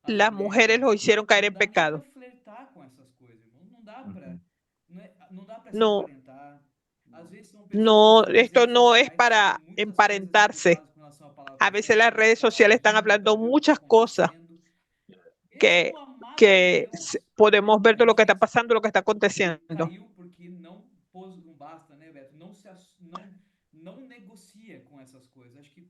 B: las mujeres lo hicieron caer en pecado. No, esto no es para emparentarse. A veces las redes sociales están hablando muchas cosas que podemos ver de lo que está pasando, lo que está aconteciendo.
A: Caiu porque não pôs, não basta, né, Beto? Não negocia com essas coisas. Acho que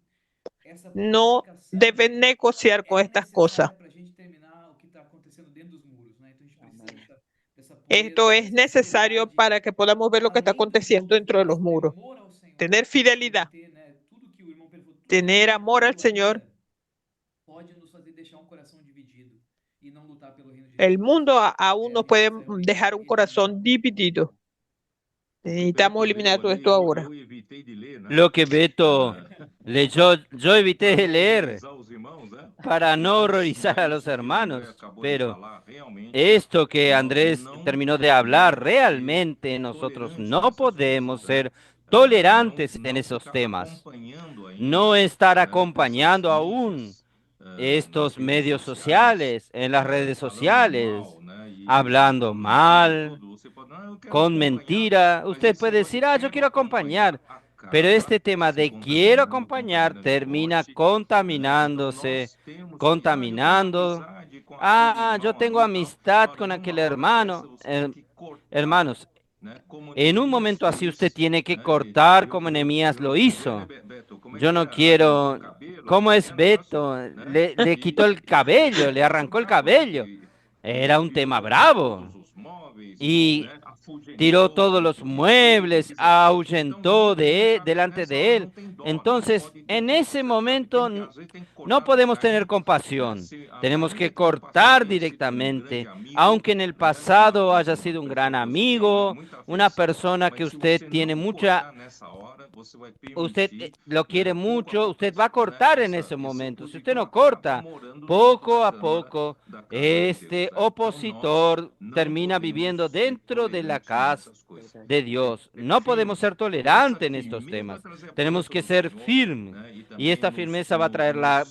A: essa
B: No
A: pacificação
B: deben negociar con
A: é
B: estas cosas.
A: necessária para a gente terminar o que está acontecendo dentro dos muros, né? Então a gente precisa dessa
B: Esto
A: pureza,
B: es
A: dessa
B: necesario
A: fidelidade.
B: para que podamos ver lo que está
A: Além dos
B: aconteciendo dentro de los
A: motivos,
B: muros.
A: temor ao Senhor,
B: Tener fidelidad,
A: ter, né, tudo que o irmão perguntou, tudo
B: tener
A: que
B: amor al
A: tudo
B: Señor.
A: ainda pode nos fazer deixar um coração dividido e não lutar pelo reino de
B: El
A: Deus.
B: mundo aún nos puede
A: Necesariamente
B: dejar un
A: eliminar.
B: corazón dividido. Necesitamos eliminar todo esto ahora.
F: Eu evitei de ler, né?
E: Lo que Beto leyó, yo evité de leer
F: Horrorizar os irmãos, né?
E: para no horrorizar a los
F: Isso que o André
E: hermanos,
F: acabou de
E: pero
F: falar, realmente,
E: esto que Andrés
F: no
E: terminó de hablar,
F: podemos
E: realmente
F: ser
E: nosotros
F: tolerantes
E: no
F: nessas
E: podemos
F: coisas, né?
E: ser tolerantes
F: Não
E: en esos
F: ficar
E: temas,
F: acompanhando ainda,
E: no estar
F: né,
E: acompañando
F: essas
E: aún
F: mídias,
E: estos
F: nas redes
E: medios
F: sociais,
E: sociales, en las redes
F: falando
E: sociales,
F: mal, né, e
E: hablando
F: comentando
E: mal,
F: tudo. Você pode, não, eu quero
E: con
F: acompanhar,
E: mentira.
F: mas
E: Usted
F: esse
E: puede
F: negócio de
E: decir, ah, yo
F: quero
E: quiero acompañar, pero
F: acaba
E: este tema
F: se
E: de quiero
F: contaminando,
E: acompañar
F: contaminando o
E: termina
F: lote, né? Então
E: contaminándose,
F: nós temos que,
E: contaminando.
F: eu tenho amizade com aquele
E: Ah, yo
F: irmão
E: tengo
F: ali e tal.
E: amistad
F: Olha,
E: con
F: numa
E: aquel
F: hora
E: hermano.
F: dessa você tem que cortar,
E: Hermanos,
F: né, como
E: en un
F: Neemias
E: momento así usted
F: fez,
E: tiene que
F: né?
E: cortar como Nehemías
F: Eu
E: lo
F: não quero ver, né,
E: hizo.
F: Beto? Como é
E: Yo
F: que
E: no
F: é? Arrancou o
E: quiero.
F: cabelo,
E: ¿Cómo
F: assim,
E: es
F: é um negócio,
E: Beto?
F: né?
E: Le quitó el cabello, le arrancó el
F: bravo, né?
E: cabello. Era un tema bravo.
F: Todos os móveis,
E: Y
F: né?
E: tiró
F: Afugentou
E: todos los
F: aquele líder,
E: muebles,
F: quer dizer,
E: ahuyentó
F: muita gente
E: delante
F: nessa hora
E: de
F: não
E: él.
F: tem dó, não
E: Entonces,
F: pode ter
E: en
F: dó.
E: ese
F: Você sabe,
E: momento
F: às vezes tem que
E: no
F: cortar
E: podemos
F: bastante,
E: tener
F: né?
E: compasión.
F: Se
E: Tenemos
F: ainda
E: que
F: que no passado
E: cortar
F: tenha sido um grande
E: directamente,
F: amigo,
E: aunque en el
F: né?
E: pasado haya sido un gran
F: Pessoa que você tem
E: amigo,
F: muita
E: una
F: afeição,
E: persona que
F: mas se
E: usted
F: você
E: tiene
F: não
E: mucha,
F: cortar nessa hora, você vai
E: usted
F: permitir,
E: lo quiere
F: né, pouco a
E: mucho,
F: pouco
E: usted va a
F: né,
E: cortar en
F: esse
E: ese momento. Si usted
F: opositor
E: no
F: acaba
E: corta,
F: morando dentro
E: poco
F: da
E: a
F: câmara
E: poco,
F: da casa de Deus,
E: este
F: né? Então nós
E: opositor
F: não
E: termina
F: podemos
E: viviendo
F: ser
E: dentro de la
F: tolerantes
E: casa
F: nessas coisas.
E: de Dios. No podemos
F: Firme.
E: ser
F: Então essa
E: tolerantes en estos
F: firmeza vai
E: temas.
F: trazer a
E: Tenemos
F: promessa
E: que
F: do
E: ser
F: Senhor,
E: firmes.
F: né? E
E: Y
F: também
E: esta firmeza va a traer la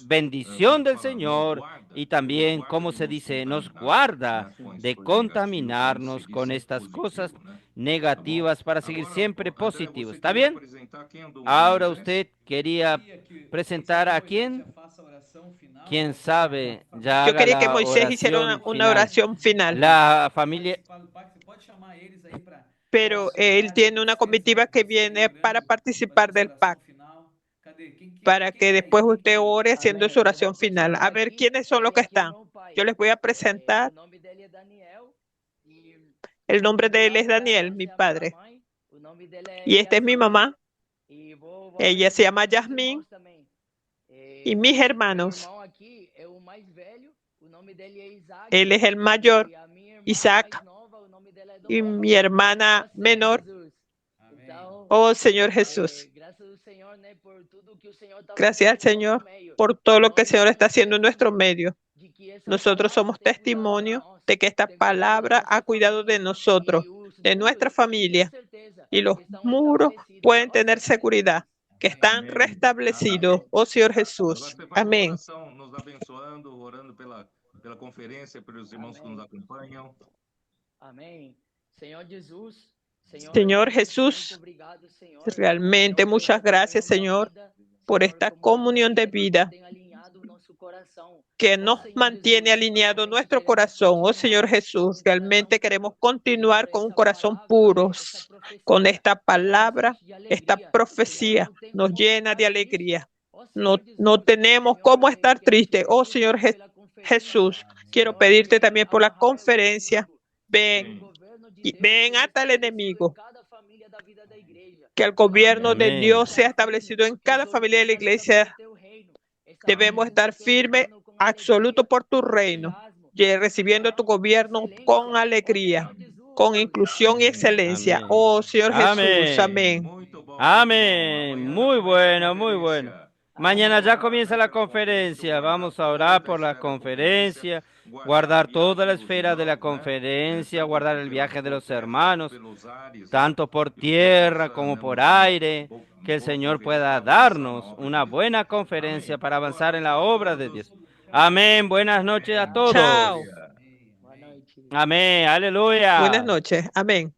F: como
E: bendición
F: é que
E: del
F: fala, nos
E: Señor
F: guarda,
E: y también, como
F: de
E: se
F: nos
E: dice, nos
F: contaminar,
E: guarda
F: né, com as
E: de
F: coisas negativas para a gente
E: contaminarnos
F: seguir
E: con
F: sempre
E: estas cosas
F: positivo, né? Tá bom?
E: negativas para seguir
F: Agora,
E: siempre
F: André,
E: positivos.
F: você
E: ¿Está
F: queria
E: bien?
F: apresentar quem andou
E: Ahora
F: Moisés?
E: usted quería
A: Queria que
E: presentar a
A: Moisés
E: quién.
A: já faça a oração final,
E: Quién
A: né?
E: sabe,
A: Para
E: ya
B: Yo
E: haga
B: quería que
E: la
B: Moisés hiciera
E: oración
B: una
E: final.
B: oración final,
E: La familia,
A: participar do pacto. Você pode chamar eles aí para
B: pero él tiene una comitiva que viene para participar del pacto,
A: final. Cadê?
B: para
A: Quem
B: que
A: tá aí?
B: después
A: Quem
B: usted
A: que...
B: ore haciendo
D: Amém.
B: su
D: Eu vou
B: oración final.
D: continuar
B: A ver
D: aqui.
B: quiénes son los
D: E
B: que
D: aqui é
B: están.
D: meu pai.
B: Yo les voy a presentar.
D: O nome dele é Daniel. E
B: El nombre de él
D: lá
B: es
D: já
B: Daniel, mi
D: você é a minha
B: padre.
D: mãe. O nome dele é
B: Y esta es mi
D: Yasmin.
B: mamá.
D: E vou
B: Ella se llama
D: apresentar meus
B: Yasmin.
D: irmãos também.
B: Y mis
D: Meu
B: hermanos.
D: irmão aqui é o mais velho. O nome dele é Isaac.
B: Él es el mayor,
D: E a minha irmã
B: Isaac,
D: mais nova, o nome dela é
B: y
D: Domingo.
B: mi hermana
D: Ó Senhor
B: menor,
D: Jesus.
A: Amém.
D: Então,
B: oh Señor Jesús.
D: graças ao Senhor, né, por tudo que o Senhor está
B: Gracias al
D: fazendo em nosso
B: Señor
D: meio.
B: por todo lo que el
D: Nós
B: Señor está
D: somos
B: haciendo en nuestro
D: testemunho
B: medio.
D: de que essa
B: Nosotros
D: palavra
B: somos
D: tem cuidado de
B: testimonio
D: nós,
B: de que esta
D: tem cuidado da
B: palabra ha
D: nossa
B: cuidado de
D: família.
B: nosotros,
D: E os
B: de
D: muros,
B: nuestra
D: eu tenho
B: familia,
D: certeza
B: y los
D: que estão
B: muros
D: estabelecidos.
B: pueden
D: Ó
B: tener
D: Senhor
B: seguridad, que
A: Amém.
B: están
F: Amém.
B: restablecidos.
F: Amém.
B: Oh Señor
F: Agora
B: Jesús.
F: você faz uma
B: Amén.
F: oração nos abençoando, orando pela conferência, pelos irmãos que nos
D: Amém.
F: acompanham.
D: Amém. Senhor Jesus, Senhor,
B: Señor
D: muito
B: Jesús,
D: obrigado, Senhor.
B: realmente
D: Senhor, por
B: muchas
D: esta
B: gracias,
D: comunhão da
B: Señor,
D: vida.
B: por
D: Senhor,
B: esta
D: como
B: comunión de
D: você
B: vida
D: tem alinhado o nosso coração.
B: que
D: Ó
B: nos
D: Senhor
B: mantiene
D: Jesus,
B: alineado
D: realmente
B: nuestro
D: queremos
B: corazón. Oh
D: continuar
B: Señor
D: com
B: Jesús,
D: um coração
B: realmente queremos
D: puro
B: continuar
D: por
B: con un
D: essa
B: corazón
D: palavra,
B: puro
D: essa
B: con
D: profecia
B: esta
D: que nos
B: palabra.
D: enche de
B: Esta
D: alegria. Senhor,
B: profecía
D: não tem
B: nos
D: como
B: llena
D: ficar
B: de
D: triste.
B: alegría.
D: Ó
B: No,
D: Senhor
B: no
D: Jesus,
B: tenemos
D: Senhor,
B: cómo estar
D: quero te
B: tristes. Oh
D: pedir
B: Señor
D: pela conferência.
B: Jesús, quiero
D: Senhor,
B: pedirte
D: vem
B: también por la
D: amarrar o
B: conferencia.
D: inimigo.
B: Ven
F: Amém.
D: O governo de
B: y
D: Deus
B: ven
D: seja
B: hasta el
D: estabelecido em
B: enemigo.
D: cada família da vida da igreja.
B: Que el
D: Senhor,
B: gobierno de
E: Amén.
B: Dios
D: debemos
B: sea
D: estar firmes,
B: establecido en cada familia de la
D: resolutos
B: iglesia.
D: para receber o teu reino.
B: Debemos
D: Establecidos
B: estar
D: no teu
B: firmes,
D: governo com
B: absoluto
D: alegria,
B: por tu
D: com
B: reino,
D: entusiasmo,
B: recibiendo tu
D: inclusão,
B: gobierno con
D: excelência. Ó
B: alegría,
D: Senhor Jesus,
B: con inclusión y
F: Amém.
B: excelencia.
E: Amén.
B: Oh Señor Jesús,
E: Amén.
B: amén.
F: Muito bom, muito bom.
E: Amén.
F: Amanhã
E: Muy
F: já começa a
E: bueno, muy bueno.
F: conferência.
E: Mañana
F: Vamos
E: ya
F: orar,
E: comienza
F: né,
E: la
F: pela conferência,
E: conferencia.
F: guardar
E: Vamos a
F: toda
E: orar
F: a
E: por la
F: esfera da conferência,
E: conferencia,
F: guardar a
E: guardar toda la
F: viagem dos
E: esfera de la
F: irmãos, né?
E: conferencia,
F: Tanto
E: guardar el
F: pela,
E: viaje de los
F: por terra
E: hermanos,
F: quanto pelos ares, né?
E: tanto por
F: Que o Senhor
E: tierra
F: possa,
E: como
F: né,
E: por
F: nos dar
E: aire, que el
F: boa
E: Señor
F: conferência
E: pueda
F: para avançar na
E: darnos
F: obra de
E: una
F: Deus.
E: buena conferencia
F: Amém.
E: para
F: Boa
E: avanzar en
F: noite
E: la
F: a
E: obra de
F: todos.
E: Dios. Amén. Buenas noches a todos.
B: Chao.
F: Aleluia.
D: Boa noite.
E: Amén.
B: Buenas
E: Aleluya.
B: noches. Amén.